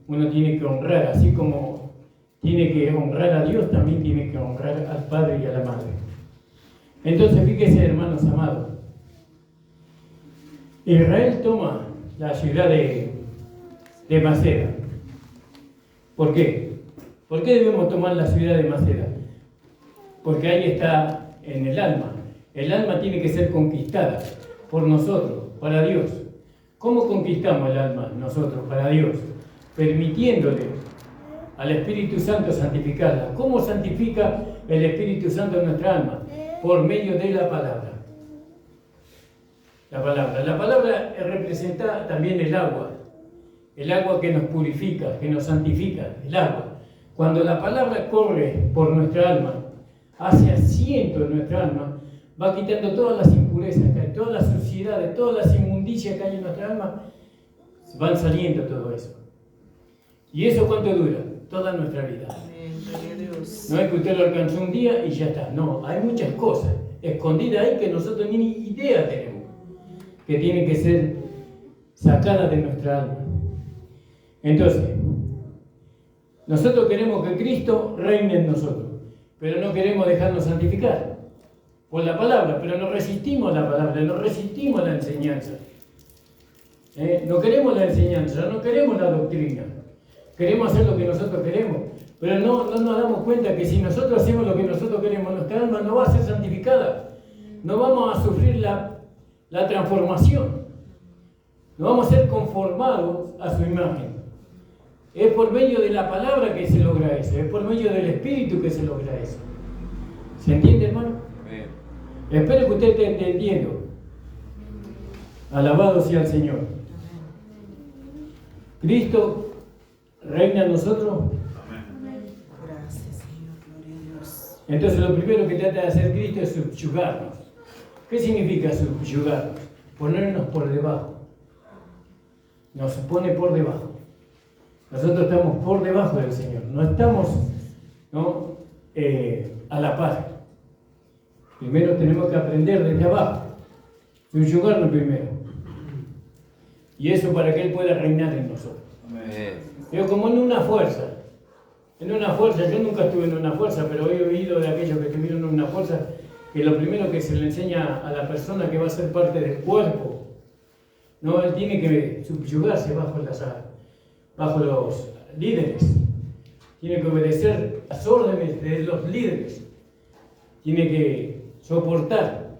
uno tiene que honrar, así como tiene que honrar a Dios, también tiene que honrar al padre y a la madre. Entonces, fíjense, hermanos amados, Israel toma la ciudad de Maceda. ¿Por qué? ¿Por qué debemos tomar la ciudad de Maceda? Porque ahí está en el alma. El alma tiene que ser conquistada por nosotros, para Dios. ¿Cómo conquistamos el alma nosotros, para Dios? Permitiéndole al Espíritu Santo santificarla. ¿Cómo santifica el Espíritu Santo nuestra alma? Por medio de la palabra. La palabra representa también el agua que nos purifica, que nos santifica, el agua. Cuando la palabra corre por nuestra alma, hace asiento en nuestra alma, va quitando todas las impurezas que hay, todas las suciedades, todas las inmundicias que hay en nuestra alma, van saliendo todo eso. ¿Y eso cuánto dura? Toda nuestra vida. Amén, gloria a Dios. No es que usted lo alcanzó un día y ya está. No, hay muchas cosas escondidas ahí que nosotros ni idea tenemos, que tienen que ser sacadas de nuestra alma. Entonces, nosotros queremos que Cristo reine en nosotros, pero no queremos dejarnos santificar por la palabra, pero nos resistimos a la palabra, nos resistimos a la enseñanza. No queremos la enseñanza, no queremos la doctrina, queremos hacer lo que nosotros queremos, pero no nos damos cuenta que si nosotros hacemos lo que nosotros queremos, nuestra alma no va a ser santificada, no vamos a sufrir la transformación, no vamos a ser conformados a su imagen. Es por medio de la palabra que se logra eso, es por medio del Espíritu que se logra eso. ¿Se entiende, hermano? Amén. Espero que usted esté entendiendo. Alabado sea el Señor. Cristo reina en nosotros. Gracias, Señor, gloria a Dios. Entonces lo primero que trata de hacer Cristo es subyugarnos. ¿Qué significa subyugarnos? Ponernos por debajo. Nos pone por debajo. Nosotros estamos por debajo del Señor. No estamos, ¿no?, a la par. Primero tenemos que aprender desde abajo. Subyugarnos primero. Y eso para que Él pueda reinar en nosotros. Pero como en una fuerza. En una fuerza, yo nunca estuve en una fuerza, pero he oído de aquellos que estuvieron en una fuerza que lo primero que se le enseña a la persona que va a ser parte del cuerpo, no, él tiene que subyugarse bajo los líderes, tiene que obedecer las órdenes de los líderes, tiene que soportar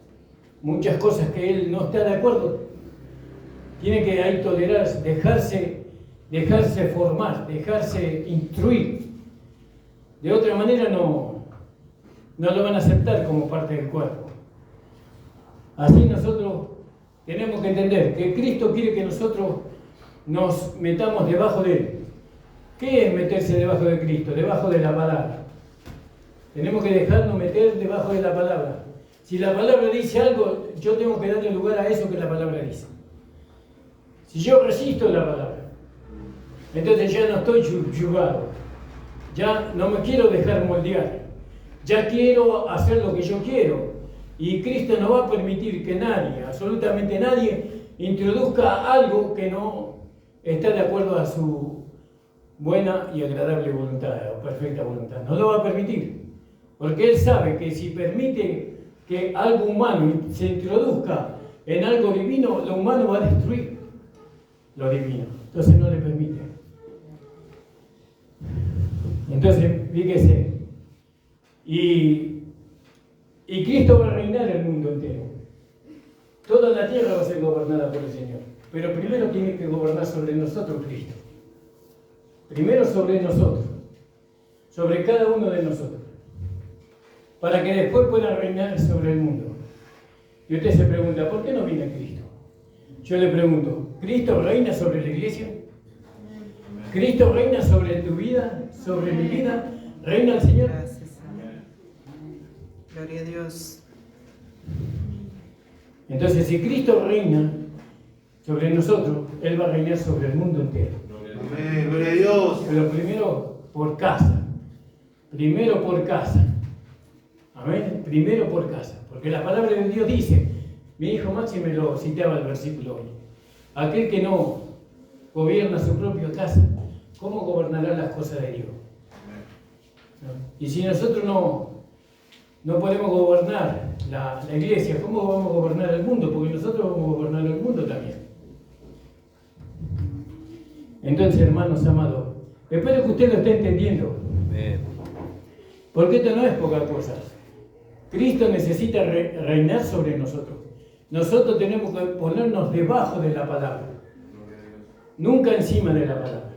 muchas cosas que él no está de acuerdo, tiene que ahí tolerar, dejarse formar, dejarse instruir. De otra manera no lo van a aceptar como parte del cuerpo. Así nosotros tenemos que entender que Cristo quiere que nosotros nos metamos debajo de Él. ¿Qué es meterse debajo de Cristo? Debajo de la palabra. Tenemos que dejarnos meter debajo de la palabra. Si la palabra dice algo, yo tengo que darle lugar a eso que la palabra dice. Si yo resisto la palabra, entonces ya no estoy subyugado. Ya no me quiero dejar moldear, ya quiero hacer lo que yo quiero. Y Cristo no va a permitir que nadie, absolutamente nadie, introduzca algo que no está de acuerdo a su buena y agradable voluntad, o perfecta voluntad. No lo va a permitir, porque Él sabe que si permite que algo humano se introduzca en algo divino, lo humano va a destruir lo divino. Entonces no le permite. Entonces, fíjese, y Cristo va a reinar el mundo entero. Toda la tierra va a ser gobernada por el Señor. Pero primero tiene que gobernar sobre nosotros Cristo. Primero sobre nosotros, sobre cada uno de nosotros, para que después pueda reinar sobre el mundo. Y usted se pregunta, ¿por qué no viene Cristo? Yo le pregunto, ¿Cristo reina sobre la iglesia? ¿Cristo reina sobre tu vida, sobre mi vida? ¿Reina el Señor? Gracias, Señor. Gloria a Dios. Entonces, si Cristo reina sobre nosotros, Él va a reinar sobre el mundo entero. Amén, gloria a Dios. Pero primero por casa. Primero por casa. Amén. Primero por casa. Porque la palabra de Dios dice, mi hijo Maxi me lo citaba el versículo hoy. Aquel que no gobierna su propia casa, ¿cómo gobernará las cosas de Dios? ¿No? Y si nosotros no podemos gobernar la iglesia, ¿cómo vamos a gobernar el mundo? Porque nosotros vamos a gobernar el mundo también. Entonces, hermanos amados, espero que usted lo esté entendiendo. Porque esto no es poca cosa. Cristo necesita reinar sobre nosotros. Nosotros tenemos que ponernos debajo de la palabra, nunca encima de la palabra.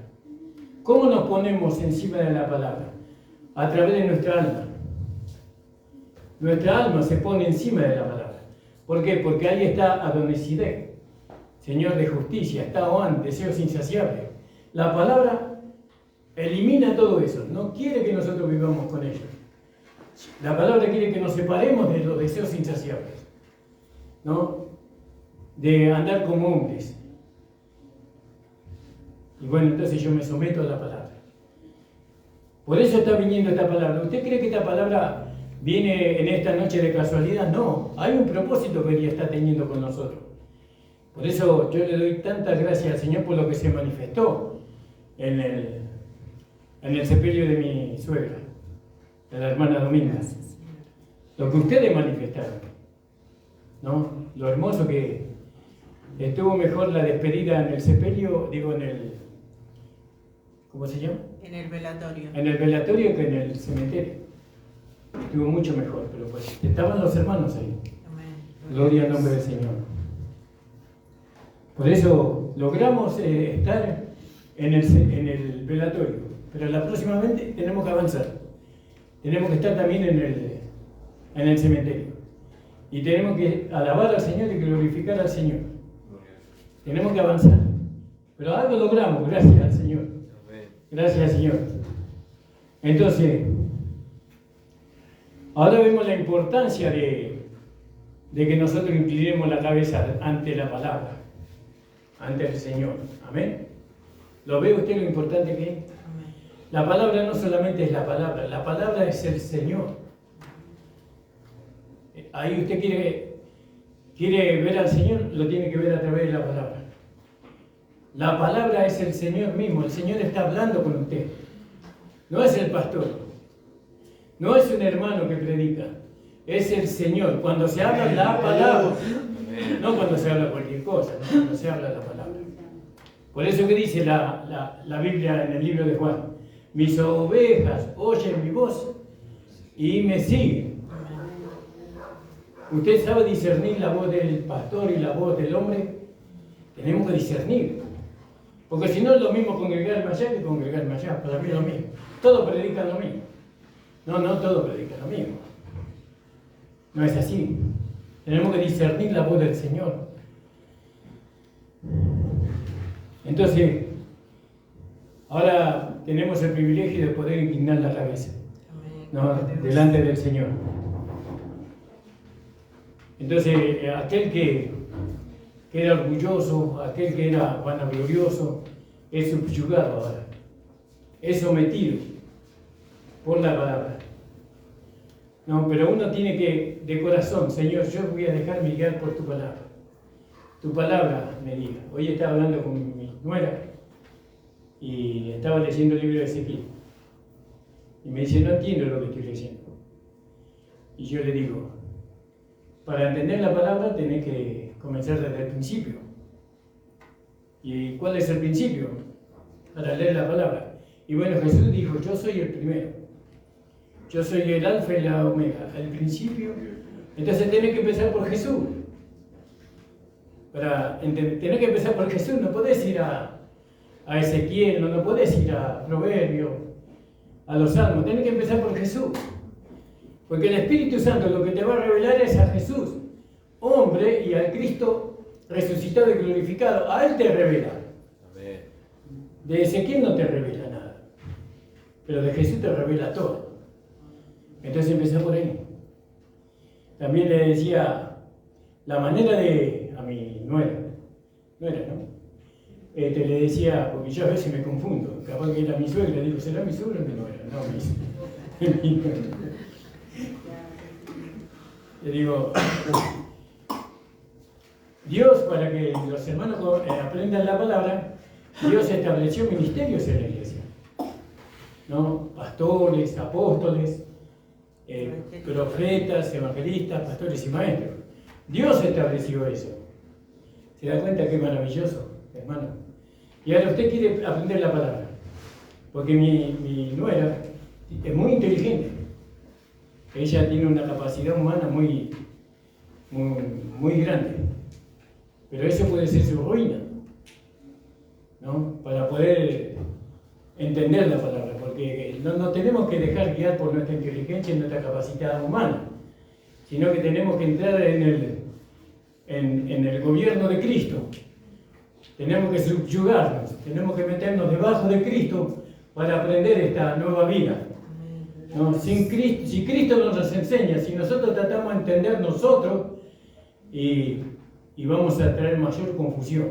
¿Cómo nos ponemos encima de la palabra? A través de nuestra alma. Nuestra alma se pone encima de la palabra. ¿Por qué? Porque ahí está Adonisidec, Señor de justicia, está Oán, deseos insaciables. La palabra elimina todo eso, no quiere que nosotros vivamos con ellos. La palabra quiere que nos separemos de los deseos insaciables, ¿no? De andar como hombres. Y bueno, entonces yo me someto a la palabra. Por eso está viniendo esta palabra. ¿Usted cree que esta palabra viene en esta noche de casualidad? No, hay un propósito que ella está teniendo con nosotros. Por eso yo le doy tantas gracias al Señor por lo que se manifestó en el sepelio de mi suegra, de la hermana Dominga. Lo que ustedes manifestaron, ¿no? Lo hermoso que estuvo mejor la despedida en el sepelio, digo ¿cómo se llama? En el velatorio. En el velatorio que en el cementerio. Estuvo mucho mejor, pero pues estaban los hermanos ahí. Amén. Gloria al nombre del Señor. Por eso logramos estar en el velatorio, pero la próxima vez tenemos que avanzar. Tenemos que estar también en el cementerio. Y tenemos que alabar al Señor y glorificar al Señor. Tenemos que avanzar. Pero algo logramos, gracias al Señor. Gracias al Señor. Entonces, ahora vemos la importancia de que nosotros inclinemos la cabeza ante la palabra, ante el Señor. Amén. ¿Lo ve usted lo importante que es? Amén. La palabra no solamente es la palabra es el Señor. Ahí usted quiere ver al Señor, lo tiene que ver a través de la palabra. La palabra es el Señor mismo, el Señor está hablando con usted. No es el pastor, no es un hermano que predica, es el Señor. Cuando se habla la palabra, no cuando se habla cualquier cosa, no, cuando se habla la palabra. Por eso que dice la Biblia en el libro de Juan, mis ovejas oyen mi voz y me siguen. Usted sabe discernir la voz del pastor y la voz del hombre. Tenemos que discernir. Porque si no es lo mismo congregarme allá que congregarme allá. Para mí es lo mismo. Todos predican lo mismo. No todos predican lo mismo. No es así. Tenemos que discernir la voz del Señor. Entonces, ahora tenemos el privilegio de poder inclinar la cabeza, ¿no? Delante del Señor. Entonces, aquel que era orgulloso, aquel que era vanaglorioso, es subyugado ahora, es sometido por la palabra. No, pero uno tiene que, de corazón, Señor, yo voy a dejarme guiar por tu palabra. Tu palabra me diga. Hoy estaba hablando con mi nuera y estaba leyendo el libro de Ezequiel. Y me dice, no entiendo lo que estoy leyendo. Y yo le digo, para entender la palabra tenés que comenzar desde el principio. ¿Y cuál es el principio? Para leer la palabra. Y bueno, Jesús dijo, yo soy el primero. Yo soy el alfa y la omega, el principio. Entonces tenés que empezar por Jesús. Tenés que empezar por Jesús. No podés ir a Ezequiel, no podés ir a Proverbios, a los Salmos. Tenés que empezar por Jesús. Porque el Espíritu Santo lo que te va a revelar es a Jesús, hombre, y al Cristo resucitado y glorificado. A Él te revela. De Ezequiel no te revela nada, pero de Jesús te revela todo. Entonces empecé por ahí. También le decía la manera a mi nuera, ¿no? Le decía, porque yo a veces me confundo, capaz que era mi suegra, digo, ¿será mi suegra o mi nuera? No, mi nuera. Le digo, Dios, para que los hermanos aprendan la palabra, Dios estableció ministerios en la iglesia, ¿no? Pastores, apóstoles, profetas, evangelistas, pastores y maestros. Dios estableció eso. ¿Se da cuenta qué maravilloso, hermano? Y ahora usted quiere aprender la palabra, porque mi nuera es muy inteligente. Ella tiene una capacidad humana muy grande. Pero eso puede ser su ruina, ¿no? Para poder entender la palabra, porque no tenemos que dejar guiar por nuestra inteligencia y nuestra capacidad humana, sino que tenemos que entrar en el gobierno de Cristo. Tenemos que subyugarnos, tenemos que meternos debajo de Cristo para aprender esta nueva vida. ¿No? Si Cristo nos enseña, si nosotros tratamos de entender nosotros, y vamos a traer mayor confusión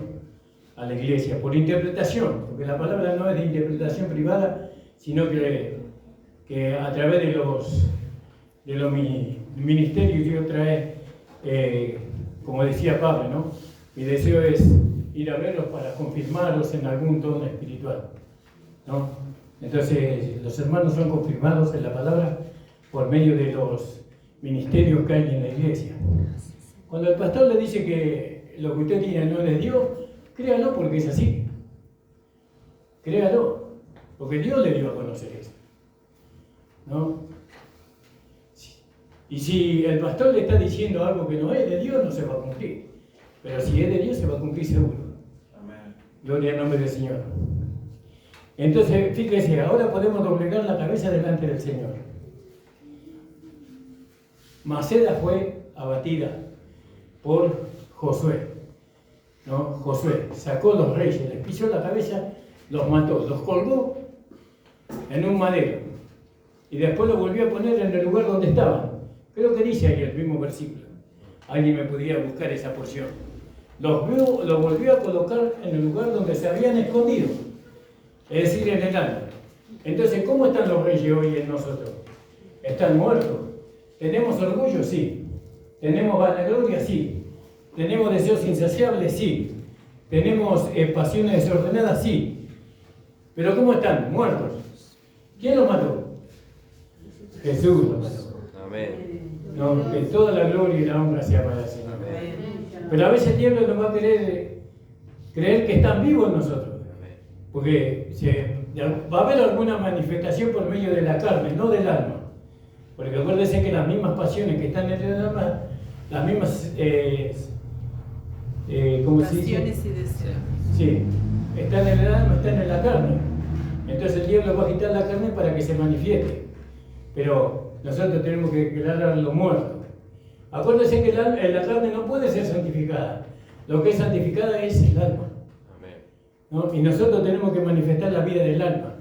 a la iglesia por interpretación, porque la palabra no es de interpretación privada, sino que a través de los ministerios Dios trae, como decía Pablo, ¿no? Mi deseo es ir a verlos para confirmarlos en algún tono espiritual, ¿no? Entonces los hermanos son confirmados en la palabra por medio de los ministerios que hay en la iglesia. Cuando el pastor le dice que lo que usted tiene no es de Dios, créalo porque es así. Créalo, porque Dios le dio a conocer eso, ¿no? Y si el pastor le está diciendo algo que no es de Dios, no se va a cumplir. Pero si es de Dios, se va a cumplir seguro. Amén. Gloria al nombre del Señor. Entonces, fíjese, ahora podemos doblegar la cabeza delante del Señor. Maceda fue abatida por Josué, ¿no? Josué sacó los reyes, les pisó la cabeza, los mató, los colgó en un madero y después los volvió a poner en el lugar donde estaban. Creo que dice ahí el mismo versículo. Alguien me pudiera buscar esa porción. Los volvió a colocar en el lugar donde se habían escondido, es decir, en el alma. Entonces, ¿cómo están los reyes hoy en nosotros? ¿Están muertos? ¿Tenemos orgullo? Sí. ¿Tenemos vanagloria? Sí. ¿Tenemos deseos insaciables? Sí. ¿Tenemos pasiones desordenadas? Sí. ¿Pero cómo están? Muertos. ¿Quién los mató? Jesús los mató. Amén. No, que toda la gloria y la honra sea para el Señor. Amén. Pero a veces el diablo nos va a querer creer que están vivos nosotros. Amén. Porque va a haber alguna manifestación por medio de la carne, no del alma. Porque acuérdense que las mismas pasiones que están en el alma, las mismas, ¿cómo se dice? Pasiones y deseos. Sí, están en el alma, están en la carne. Entonces el diablo va a quitar la carne para que se manifieste. Pero nosotros tenemos que declarar a lo muerto. Acuérdense que la carne no puede ser santificada. Lo que es santificada es el alma. Amén. ¿No? Y nosotros tenemos que manifestar la vida del alma.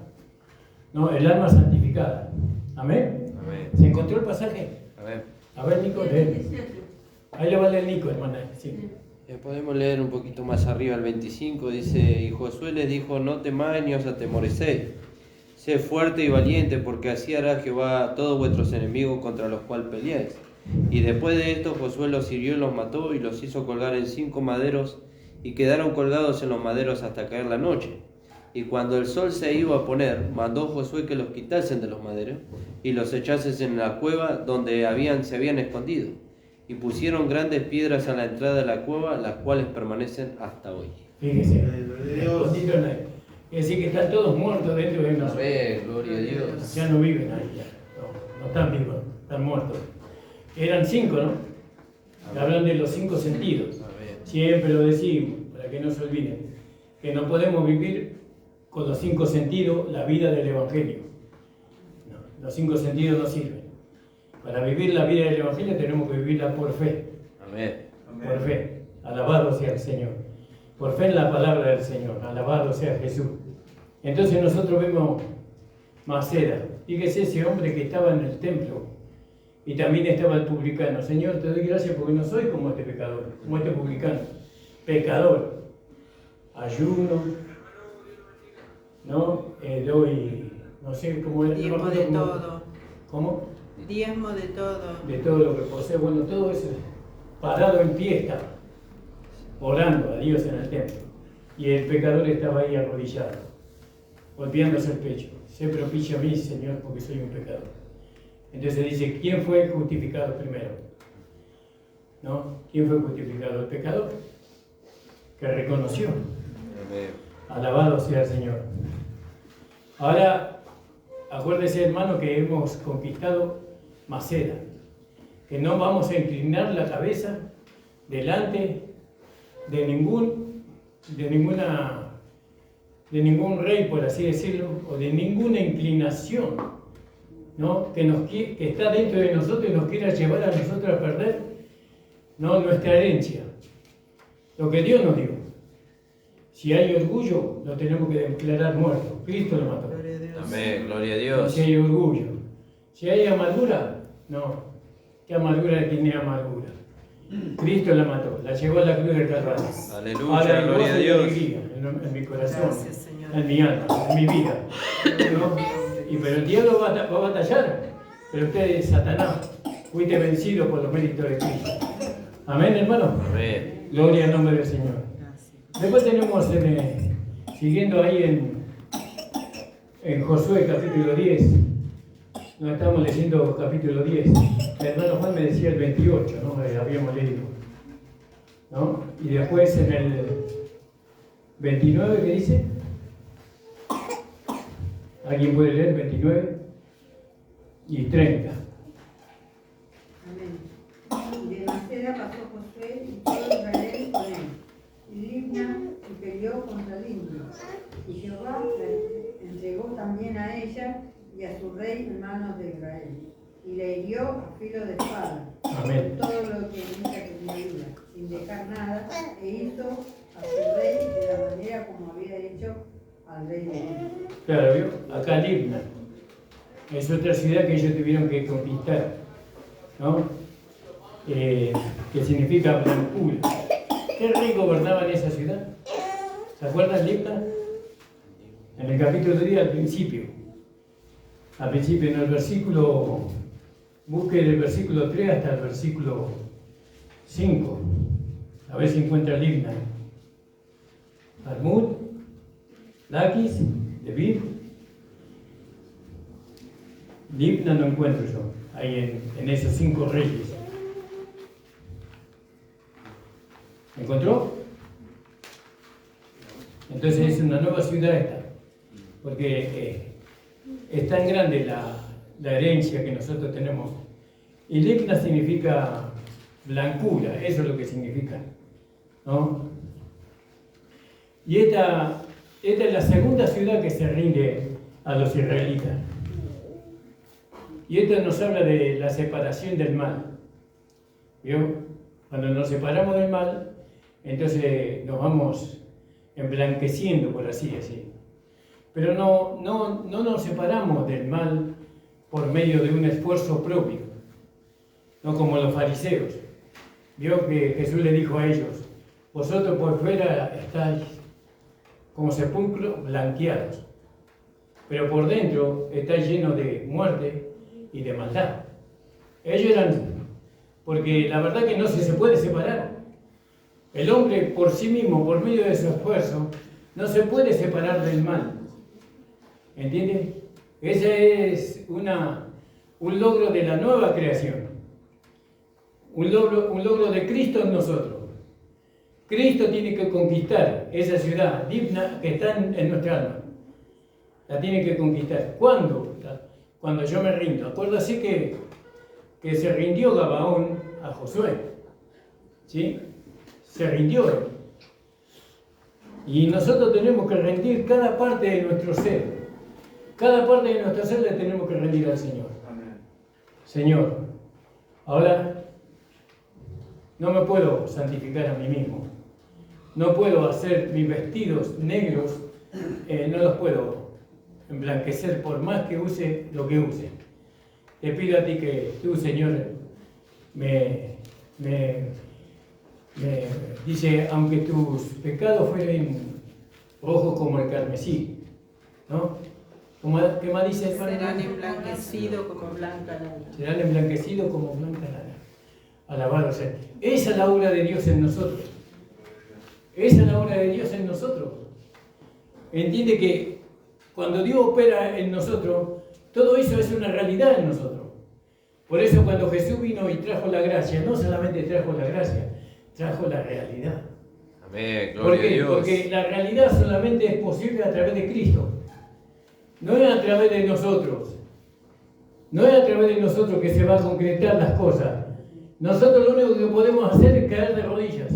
¿No? El alma santificada. ¿Amén? Amén. ¿Se encontró el pasaje? Amén. A ver, Nico, lee. Ahí le va a leer Nico, hermana. Sí. Podemos leer un poquito más arriba, el 25, dice, y Josué les dijo, no temáis ni os atemorecéis, sed fuerte y valiente, porque así hará Jehová a todos vuestros enemigos contra los cuales peleáis. Y después de esto Josué los hirió y los mató y los hizo colgar en 5 maderos, y quedaron colgados en los maderos hasta caer la noche. Y cuando el sol se iba a poner, mandó Josué que los quitasen de los maderos y los echasen en la cueva donde se habían escondido. Y pusieron grandes piedras a la entrada de la cueva, las cuales permanecen hasta hoy. Fíjese. Dios. Es decir, que están todos muertos dentro de nosotros. Amén, gloria a Dios. Ya no viven ahí, ya. No están vivos, están muertos. Eran 5, ¿no? Hablan de los 5 sentidos. Amén. Siempre lo decimos, para que no se olviden, que no podemos vivir con los 5 sentidos la vida del Evangelio. No, los 5 sentidos no sirven. Para vivir la vida del Evangelio tenemos que vivirla por fe. Amén. Por fe. Alabado sea el Señor. Por fe en la palabra del Señor. Alabado sea Jesús. Entonces nosotros vemos Maceda. Fíjese ese hombre que estaba en el templo y también estaba el publicano. Señor, te doy gracias porque no soy como este pecador, como este publicano. Pecador. Ayuno. ¿No? Doy, no sé cómo es. Diezmo de todo. ¿Cómo? Diezmo de todo. De todo lo que posee. Bueno, todo eso parado en pie estaba, orando a Dios en el templo. Y el pecador estaba ahí arrodillado, golpeándose el pecho. Sé propicio a mí, Señor, porque soy un pecador. Entonces dice, ¿quién fue justificado primero? ¿No? ¿Quién fue justificado? El pecador, que reconoció. Amén. Alabado sea el Señor. Ahora, acuérdese, hermano, que hemos conquistado Maceda, que no vamos a inclinar la cabeza delante de ningún rey, por así decirlo, o de ninguna inclinación, ¿no? que está dentro de nosotros y nos quiera llevar a nosotros a perder, ¿no? Nuestra herencia, lo que Dios nos dio. Si hay orgullo, lo tenemos que declarar muerto. Cristo lo mató. Gloria a Dios. Amén. Gloria a Dios. Si hay orgullo. Si hay amargura, no. ¿Qué amargura tiene amargura? Cristo la mató, la llevó a la cruz del Calvario. Aleluya, Ahora hay gloria a gozo y Dios. alegría en mi corazón, Gracias, Señor. en mi alma, en mi vida. ¿No? Pero el diablo va a batallar. Pero usted, Satanás, fuiste vencido por los méritos de Cristo. Amén, hermano. Amén. Gloria al nombre del Señor. Gracias. Después tenemos, siguiendo ahí en Josué capítulo 10, nos estamos leyendo capítulo 10. El hermano Juan me decía el 28, ¿no? Habíamos leído, ¿no? Y después en el 29, ¿qué dice? ¿Alguien puede leer 29? Y 30. Amén. Y de Maceda pasó Josué y todo Israel con él. Y Libna y peleó contra Libna. Y Jehová la entregó también a ella y a su rey en manos de Israel. Y le hirió a filo de espada. Amén. Todo lo que ella tenía, sin dejar nada, e hizo a su rey de la manera como había hecho al rey de él. Claro, ¿vio? Acá Libna. Es otra ciudad que ellos tuvieron que conquistar, ¿no? Que significa blancura. ¿Qué rey gobernaba en esa ciudad? ¿Se acuerdan Libna? En el capítulo 10 al principio, en el versículo, busque del versículo 3 hasta el versículo 5, a ver si encuentra Libna. Armud, Lakis, David. Libna no encuentro yo, ahí en esos 5 reyes. ¿Encontró? Entonces es una nueva ciudad esta, porque es tan grande la herencia que nosotros tenemos. Y Libna significa blancura, eso es lo que significa, ¿no? Y esta es la segunda ciudad que se rinde a los israelitas. Y esto nos habla de la separación del mal. ¿Vio? Cuando nos separamos del mal, entonces nos vamos emblanqueciendo, por así decir. Pero no nos separamos del mal por medio de un esfuerzo propio, no como los fariseos. Vio que Jesús le dijo a ellos: vosotros por fuera estáis como sepulcros blanqueados, pero por dentro estáis llenos de muerte y de maldad. Ellos eran, porque la verdad que no se puede separar. El hombre por sí mismo, por medio de su esfuerzo, no se puede separar del mal. ¿Entiende? Ese es un logro de la nueva creación. Un logro de Cristo en nosotros. Cristo tiene que conquistar esa ciudad digna que está en nuestra alma. La tiene que conquistar. ¿Cuándo? Cuando yo me rindo. Acuérdase que se rindió Gabaón a Josué. ¿Sí? Se rindió él. Y nosotros tenemos que rendir cada parte de nuestro ser. Cada parte de nuestro ser le tenemos que rendir al Señor. Señor, ahora no me puedo santificar a mí mismo. No puedo hacer mis vestidos negros, no los puedo emblanquecer por más que use lo que use. Te pido a ti que tú, Señor, me dice, aunque tus pecados fueren rojos como el carmesí, ¿no? ¿Qué más dice? Serán emblanquecidos como blanca lana. Serán emblanquecidos como blanca lana. Alabado sea. Esa es la obra de Dios en nosotros. Esa es la obra de Dios en nosotros. Entiende que cuando Dios opera en nosotros, todo eso es una realidad en nosotros. Por eso cuando Jesús vino y trajo la gracia, no solamente trajo la gracia, trajo la realidad. Amén, gloria a Dios. Porque la realidad solamente es posible a través de Cristo. No es a través de nosotros. No es a través de nosotros que se va a concretar las cosas. Nosotros lo único que podemos hacer es caer de rodillas.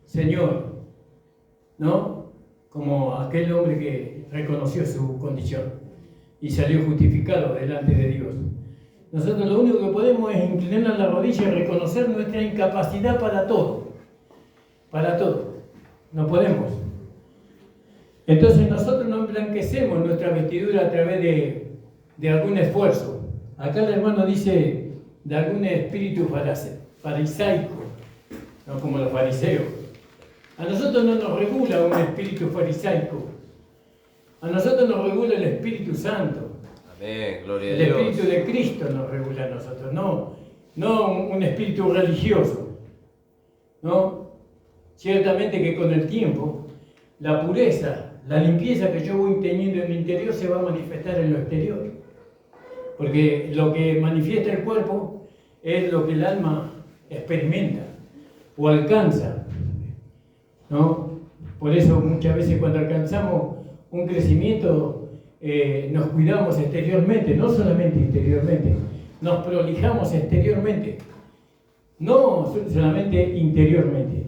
Señor, ¿no? Como aquel hombre que reconoció su condición y salió justificado delante de Dios. Nosotros lo único que podemos es inclinar la rodilla y reconocer nuestra incapacidad para todo. Para todo. No podemos. Entonces nosotros no emblanquecemos nuestra vestidura a través de algún esfuerzo. Acá el hermano dice de algún espíritu farisaico, no como los fariseos. A nosotros no nos regula un espíritu farisaico. A nosotros nos regula el Espíritu Santo. Amén, gloria a El Dios. Espíritu de Cristo nos regula a nosotros, no un espíritu religioso. ¿No? Ciertamente que con el tiempo, la pureza, la limpieza que yo voy teniendo en mi interior se va a manifestar en lo exterior. Porque lo que manifiesta el cuerpo es lo que el alma experimenta o alcanza, ¿no? Por eso muchas veces cuando alcanzamos un crecimiento nos cuidamos exteriormente, no solamente interiormente, nos prolijamos exteriormente, no solamente interiormente,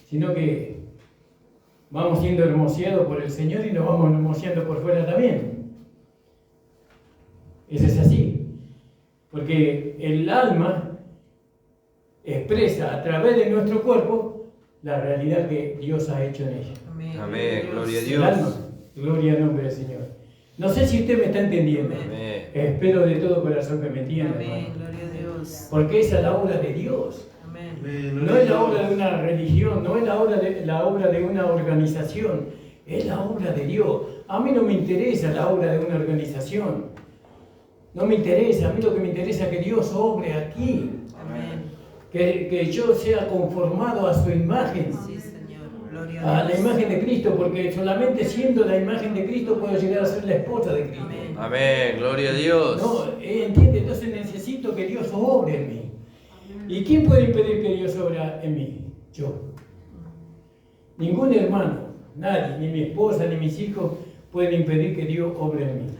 sino que vamos siendo hermoseados por el Señor y nos vamos hermoseando por fuera también. Eso es así, porque el alma expresa a través de nuestro cuerpo la realidad que Dios ha hecho en ella. Amén. Amén, gloria a El Dios. alma, gloria al nombre del Señor. No sé si usted me está entendiendo. Amén. Espero de todo corazón que me entienda, Amén, hermano. gloria a Dios. Porque esa es la obra de Dios. Amén. No es la obra de una religión, no es la obra de una organización, es la obra de Dios. A mí no me interesa la obra de una organización. No me interesa, a mí lo que me interesa es que Dios obre aquí. Amén. Que yo sea conformado a su imagen. Sí, Señor. a la imagen de Cristo, porque solamente siendo la imagen de Cristo puedo llegar a ser la esposa de Cristo. Amén. Gloria a Dios. No, ¿entiende? Entonces necesito que Dios obre en mí. ¿Y quién puede impedir que Dios obra en mí? Yo. Ningún hermano, nadie, ni mi esposa, ni mis hijos pueden impedir que Dios obre en mí.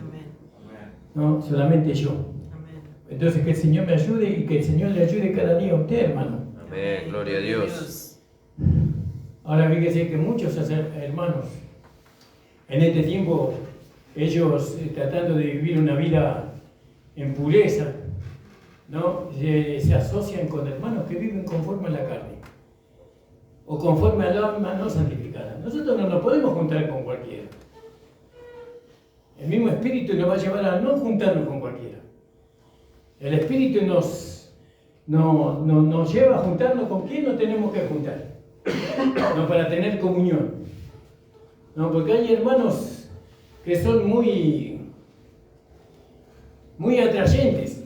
No, solamente yo. Entonces que el Señor me ayude y que el Señor le ayude cada día a usted, hermano. Amén. Gloria a Dios. Ahora fíjese que muchos hermanos en este tiempo, ellos tratando de vivir una vida en pureza, ¿no? Se asocian con hermanos que viven conforme a la carne o conforme al alma no santificada. Nosotros no nos podemos juntar con cualquiera. El mismo Espíritu nos va a llevar a no juntarnos con cualquiera. El Espíritu nos lleva a juntarnos con quien nos tenemos que juntar. No para tener comunión. No, porque hay hermanos que son muy atrayentes.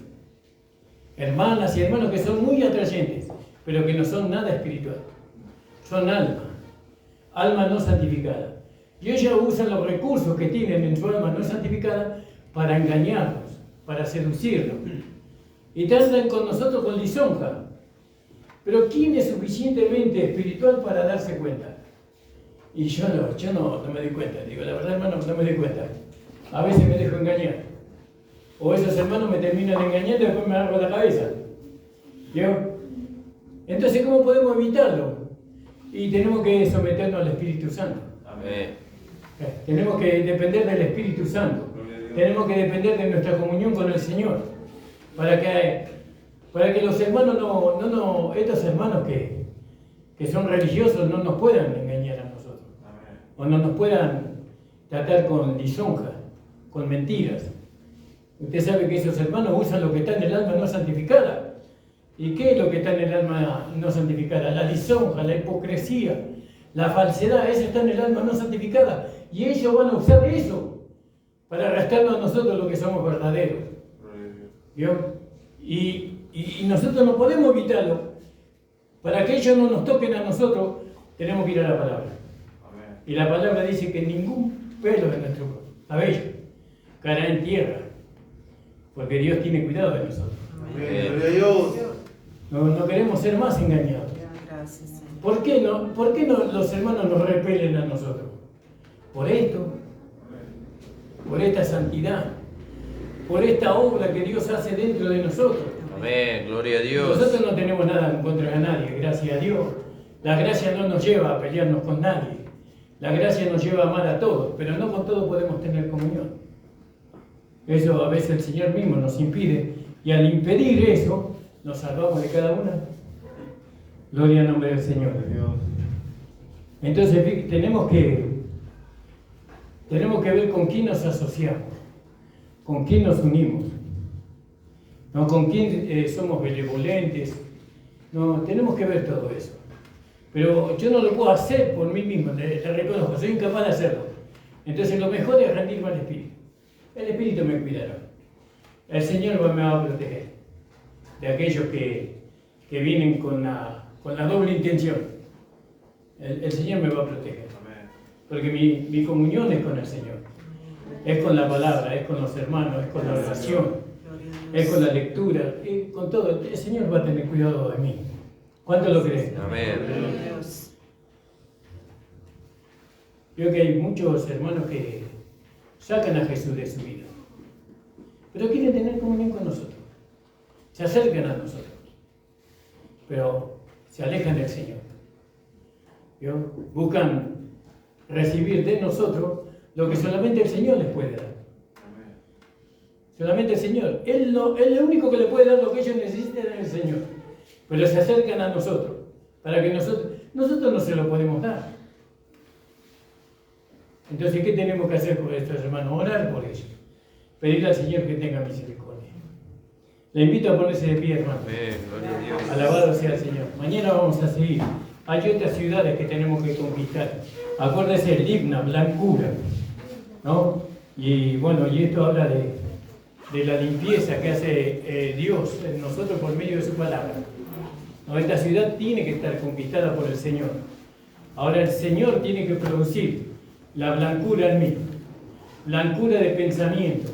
Hermanas y hermanos que son muy atrayentes, pero que no son nada espiritual. Son alma no santificada. Y ellos usan los recursos que tienen en su alma no santificada para engañarnos, para seducirnos. Y tratan con nosotros con lisonja. Pero ¿quién es suficientemente espiritual para darse cuenta? Y yo no me doy cuenta. Digo, la verdad, hermano, no me doy cuenta. A veces me dejo engañar. O esos hermanos me terminan engañando y después me agarro la cabeza. ¿Vio? Entonces, ¿cómo podemos evitarlo? Y tenemos que someternos al Espíritu Santo. Amén. Tenemos que depender del Espíritu Santo. Tenemos que depender de nuestra comunión con el Señor. Para que los hermanos estos hermanos que son religiosos no nos puedan engañar a nosotros. O no nos puedan tratar con lisonja, con mentiras. Usted sabe que esos hermanos usan lo que está en el alma no santificada. ¿Y qué es lo que está en el alma no santificada? La lisonja, la hipocresía, la falsedad, eso está en el alma no santificada. Y ellos van a usar eso para arrastrarnos a nosotros lo que somos verdaderos. ¿Vio? Y nosotros no podemos evitarlo. Para que ellos no nos toquen a nosotros, tenemos que ir a la palabra. Y la palabra dice que ningún pelo de nuestro cabello caerá en tierra, porque Dios tiene cuidado de nosotros. Amén. Gloria a Dios. No queremos ser más engañados. ¿Por qué no los hermanos nos repelen a nosotros? Por esto, por esta santidad, por esta obra que Dios hace dentro de nosotros. Amén. Gloria a Dios. Nosotros no tenemos nada en contra de nadie, gracias a Dios. La gracia no nos lleva a pelearnos con nadie. La gracia nos lleva a amar a todos, pero no con todos podemos tener comunión. Eso a veces el Señor mismo nos impide, y al impedir eso, nos salvamos de cada una. Gloria al nombre del Señor. Entonces tenemos que ver con quién nos asociamos, con quién nos unimos, no con quién somos benevolentes. No, tenemos que ver todo eso. Pero yo no lo puedo hacer por mí mismo, te reconozco, soy incapaz de hacerlo. Entonces lo mejor es rendirme al Espíritu. El Espíritu me cuidará. El Señor me va a proteger de aquellos que vienen con la doble intención. El Señor me va a proteger. Porque mi comunión es con el Señor. Es con la palabra, es con los hermanos, es con la oración, es con la lectura, es con todo. El Señor va a tener cuidado de mí. ¿Cuánto lo creen? Amén. Creo que hay muchos hermanos que sacan a Jesús de su vida, pero quieren tener comunión con nosotros. Se acercan a nosotros, pero se alejan del Señor. ¿Vio? Buscan recibir de nosotros lo que solamente el Señor les puede dar. Solamente el Señor. Él es el único que le puede dar lo que ellos necesitan en el Señor. Pero se acercan a nosotros, para que nosotros no se lo podemos dar. Entonces, ¿qué tenemos que hacer por estos hermanos? Orar por ellos. Pedirle al Señor que tenga misericordia. Le invito a ponerse de pie, hermano. Amén. Gloria a Dios. Alabado sea el Señor. Mañana vamos a seguir. Hay otras ciudades que tenemos que conquistar. Acuérdese, Libna, blancura, ¿no? Y bueno, y esto habla de la limpieza que hace Dios en nosotros por medio de su palabra. ¿No? Esta ciudad tiene que estar conquistada por el Señor. Ahora el Señor tiene que producir la blancura en mí, blancura de pensamiento,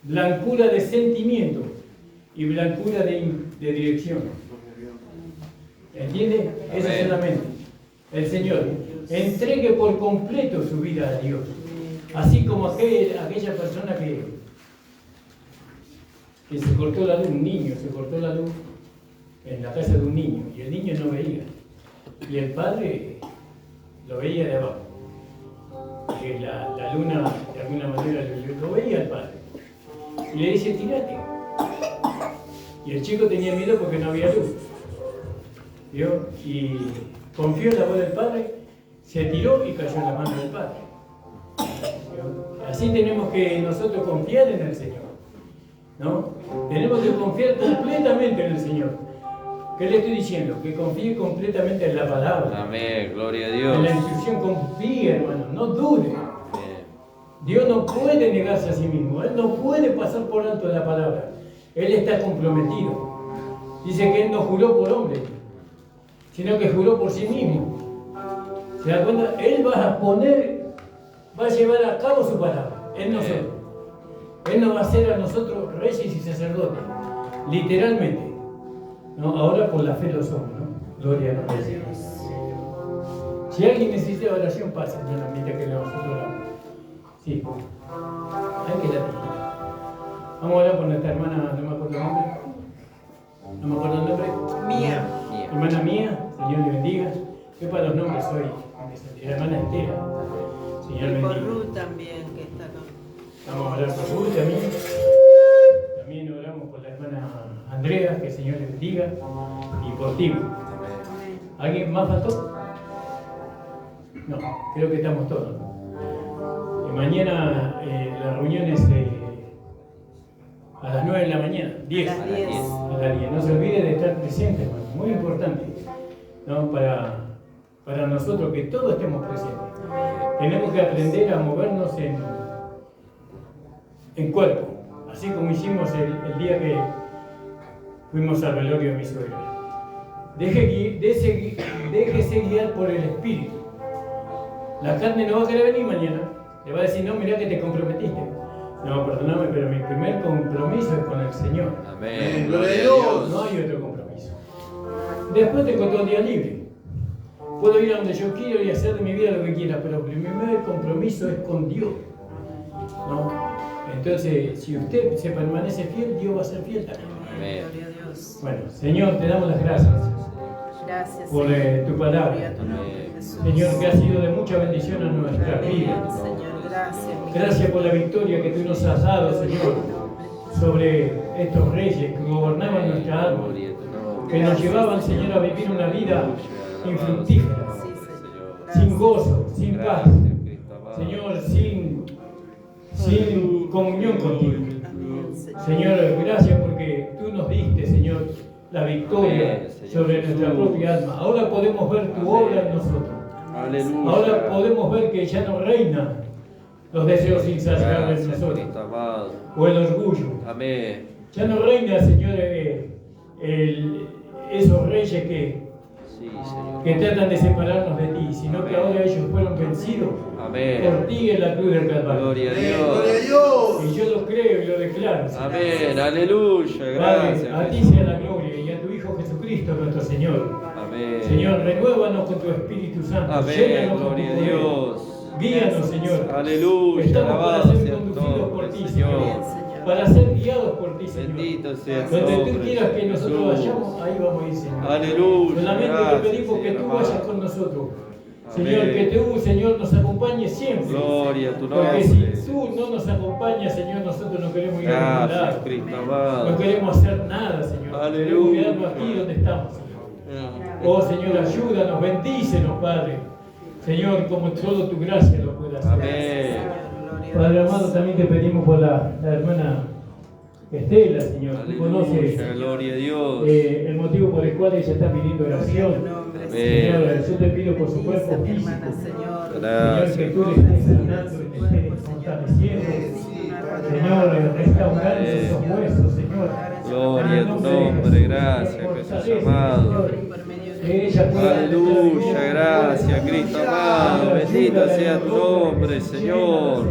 blancura de sentimiento y blancura de dirección. ¿Entiende? Eso solamente. El Señor entregue por completo su vida a Dios. Así como aquella persona que se cortó la luz, un niño se cortó la luz en la casa de un niño y el niño no veía. Y el padre lo veía de abajo. Que la luna de alguna manera lo veía el padre. Y le dice, tírate. Y el chico tenía miedo porque no había luz. ¿Vio? Y confió en la voz del padre, se tiró y cayó en la mano del padre. ¿Vio? Así tenemos que nosotros confiar en el Señor, ¿no? Tenemos que confiar completamente en el Señor. ¿Qué le estoy diciendo? Que confíe completamente en la palabra. Amén, gloria a Dios. En la instrucción confíe, hermano, no dude. Dios no puede negarse a sí mismo, Él no puede pasar por alto la palabra. Él está comprometido. Dice que Él no juró por hombre, sino que juró por sí mismo. ¿Se da cuenta? Él va a llevar a cabo su palabra, en nosotros. Él nos va a hacer a nosotros reyes y sacerdotes, literalmente. ¿No? Ahora por la fe lo somos, ¿no? Gloria a Dios. Si alguien necesita oración, pase, hermano, mientras que nosotros oramos. Sí. Hay que la tener. Vamos a hablar con nuestra hermana, no me acuerdo el nombre. No me acuerdo el nombre. Mía. Hermana Mía, Señor le bendiga. Yo para los nombres soy la hermana Estela. Señor Y por bendiga. Ruth también, que está acá. Vamos a hablar por Ruth también. También oramos por la hermana Andrea, que el Señor le bendiga. Y por ti. ¿Alguien más faltó? No, creo que estamos todos. Y mañana la reunión es a las 9 de la mañana, 10. A las 10. A las 10. No se olvide de estar presente, hermano. Muy importante, ¿no? Para nosotros que todos estemos presentes. Tenemos que aprender a movernos en cuerpo, así como hicimos el día que fuimos al velorio de mi suegra. Déjese guiar por el Espíritu. La carne no va a querer venir mañana. Le va a decir, no, mirá que te comprometiste. No, perdóname, pero mi primer compromiso es con el Señor. Amén, gloria a Dios. No hay otro compromiso. Después tengo todo el día libre. Puedo ir a donde yo quiero y hacer de mi vida lo que quiera, pero mi primer compromiso es con Dios, ¿no? Entonces, si usted se permanece fiel, Dios va a ser fiel también. Amén. Gloria a Dios. Bueno, Señor, te damos las gracias Gracias, por Señor. tu palabra. Gloria a tu nombre, Jesús. Señor, que ha sido de mucha bendición a nuestra Amén, vida. Señor, gracias. Gracias por la victoria que tú nos has dado, Señor, sobre estos reyes que gobernaban nuestra alma, Gloria a tu nombre. que nos llevaban, Señor, a vivir una vida infructífera, Sí, Señor. sin gozo, sin paz, Gracias, Cristo amado. Señor, sin comunión contigo. Amén, Señor. Señor, gracias porque tú nos diste, Señor, la victoria Amén, Señor sobre nuestra Jesús. propia alma. Ahora podemos ver tu obra en nosotros. Aleluya. Ahora podemos ver que ya no reina los deseos insaciables en Gracias, nosotros, Cristo amado. o el orgullo. Amén. Ya no reina, Señor, esos reyes Sí, Señor. que tratan de separarnos de ti, sino que ahora ellos fueron vencidos Amén. por ti en la cruz del Calvario. Gloria a Amén, gloria a Dios. Dios. Y yo lo creo y lo declaro, Señor. Amén. Aleluya. Padre, Gracias. a ti Jesús. sea la gloria y a tu Hijo Jesucristo, nuestro Señor. Amén. Señor, renuévanos con tu Espíritu Santo. Amén. Llénanos con tu Gloria a poder. Dios. Guíanos, Señor. Aleluya. Estamos para Alabado ser sea tu conducidos por nombre, ti, Señor. Señor. Para ser guiados por ti, Señor. Bendito sea tu Donde nombre. tú quieras que nosotros Jesús. vayamos, ahí vamos a ir, Señor. Aleluya. Solamente Gracias, te pedimos que Señor tú amado. vayas con nosotros. Amén. Señor, que tú, Señor, nos acompañes siempre. Gloria a tu Porque nombre. si tú no nos acompañas, Señor, nosotros no queremos ir a ningún Gracias, lado. Cristo amado. No queremos hacer nada, Señor. Aleluya. Queremos quedarnos aquí donde estamos, Señor. Oh, Señor, ayúdanos, bendícenos, Padre. Señor, como solo tu gracia lo puede hacer. Amén. Gloria a Padre Dios. amado, también te pedimos por la hermana Estela, Señor. Tú conoces Aleluya. Gloria a Dios. el motivo por el cual ella está pidiendo Gloria a tu oración. nombre, Amén. Señor, yo te pido por su Bendice cuerpo a mi físico. hermana, Señor. Gracias. Señor, que tú le estés sanando y le estés fortaleciendo. Señor, restaurando esos huesos, Señor. Gloria a tu nombre. Gracias, Jesús amado. Por medio que ella pueda... Aleluya, gracias, Cristo amado. Bendito sea tu nombre, Señor.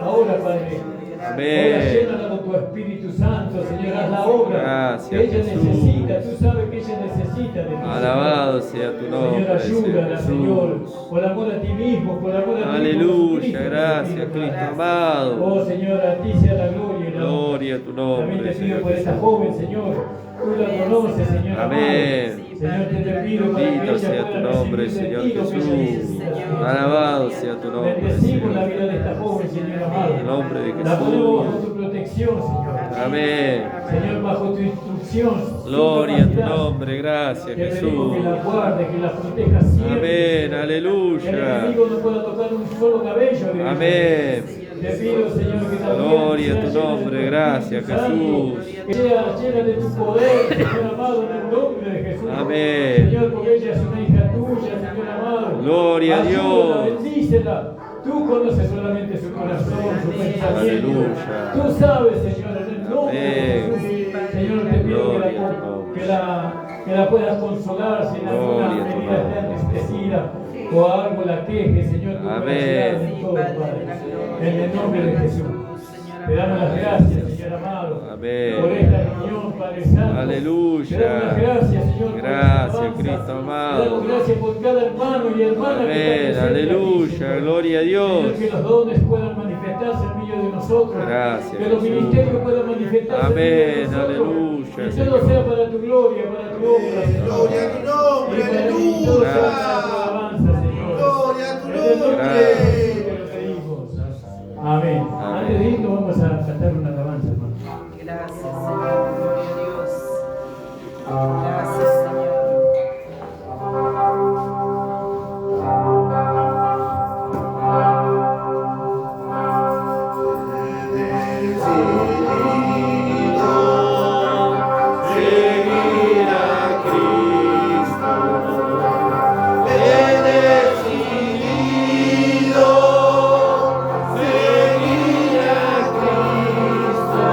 Ahora, Padre. Amén. Ahora llénala con tu Espíritu Santo, Señor, haz la obra Gracias, que ella Jesús. necesita. Tú sabes que ella necesita de ti. Alabado sea tu nombre, Señor, ayúdala, Señor, Jesús. por amor a ti mismo, por amor a ti mismo. Aleluya, gracias, Cristo amado. Oh, Señor, a ti sea la gloria y la honra. Gloria a tu También nombre, te pido Señor por esta Jesús. joven, Señor. Tú la conoces, Señor. Amén. amado. Señor, te pido para que Bendito ella sea tu pueda nombre, recibir de Señor ti lo que ella Jesús. necesita, Señor. Alabado sea tu nombre, Bendecimos la Señor. vida de esta joven, Señor amado. En el nombre de La ponemos bajo Jesús. tu protección, Señor. Amén. Señor, bajo tu instrucción. tu Gloria a tu capacidad. nombre, gracias, Te pedimos Jesús. que la guarde, que la proteja siempre. Amén, Que el aleluya. enemigo no pueda tocar un solo cabello de ella. Amén. Te pido, Señor, que también Gloria a sea tu llena de nombre, tu gracias, Espíritu Santo, Jesús. que sea llena de tu poder, Señor amado, en el nombre de Jesús. Amén. Señor, porque ella es una hija tuya, Señor amado. Gloria a Ayúdala, Dios. bendícela. Tú conoces solamente su corazón, su pensamiento. Aleluya. Tú sabes, Señor, en el nombre de Amén. Jesús. Señor, te pido Gloria a tu nombre. que la puedas consolar si en alguna Gloria a tu medida está nombre. entristecida o algo la queje, Señor, tú Amén. puedes ayudarla en todo, Padre. En el nombre de Jesús. Te damos las gracias, Señor amado, Amén. por esta reunión, Padre Santo. Aleluya. Te damos las gracias, Señor, por Gracias, esta alabanza. Cristo amado. Te damos gracias por cada hermano y hermana que Amén, está presente aquí, aleluya, Señor. gloria a Dios. Señor, que los dones puedan manifestarse en medio de nosotros. Gracias, Que los Jesús. ministerios puedan manifestarse Amén, en medio de nosotros. aleluya, Y todo Señor. sea para tu gloria, para tu obra, Señor. Gloria a tu nombre, Y para que aleluya. todo sea para tu alabanza, Señor. Gloria a tu En el nombre de nombre. Jesús te lo pedimos. Amén. Amén. Antes de irnos vamos a cantar una alabanza, hermano. Gracias, Señor. Gloria a Dios. Gracias, Señor. Seguir a Cristo, he decidido seguir a Cristo.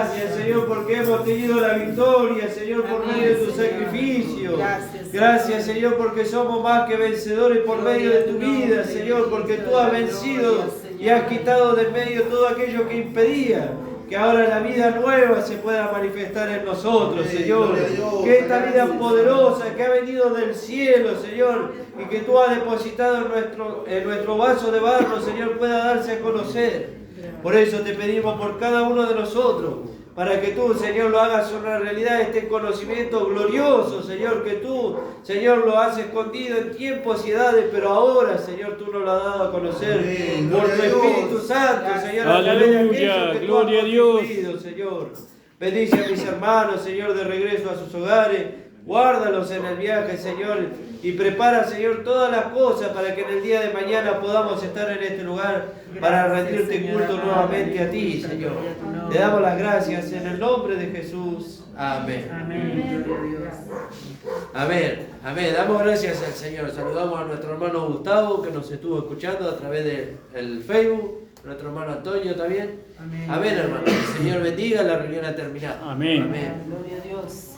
Gracias, Señor, porque hemos tenido la victoria, Señor, por medio de tu sacrificio. Gracias, Señor, porque somos más que vencedores por medio de tu vida, Señor, porque tú has vencido y has quitado de medio todo aquello que impedía que ahora la vida nueva se pueda manifestar en nosotros, Señor. Que esta vida poderosa que ha venido del cielo, Señor, y que tú has depositado en nuestro vaso de barro, Señor, pueda darse a conocer. Por eso te pedimos por cada uno de nosotros, para que tú, Señor, lo hagas una realidad, este conocimiento glorioso, Señor, que tú, Señor, lo has escondido en tiempos y edades, pero ahora, Señor, tú nos lo has dado a conocer por tu Espíritu Santo, Señor, a través de aquello que tú has constituido, Señor. Bendice a mis hermanos, Señor, de regreso a sus hogares. Guárdalos en el viaje, Señor, y prepara, Señor, todas las cosas para que en el día de mañana podamos estar en este lugar para rendirte culto nuevamente a ti, Señor. Te damos las gracias en el nombre de Jesús. Amén. Amén. Amén. Damos gracias al Señor. Saludamos a nuestro hermano Gustavo, que nos estuvo escuchando a través del Facebook. Nuestro hermano Antonio también. Amén, hermano. Que el Señor bendiga. La reunión ha terminado. Amén. Amén. Gloria a Dios.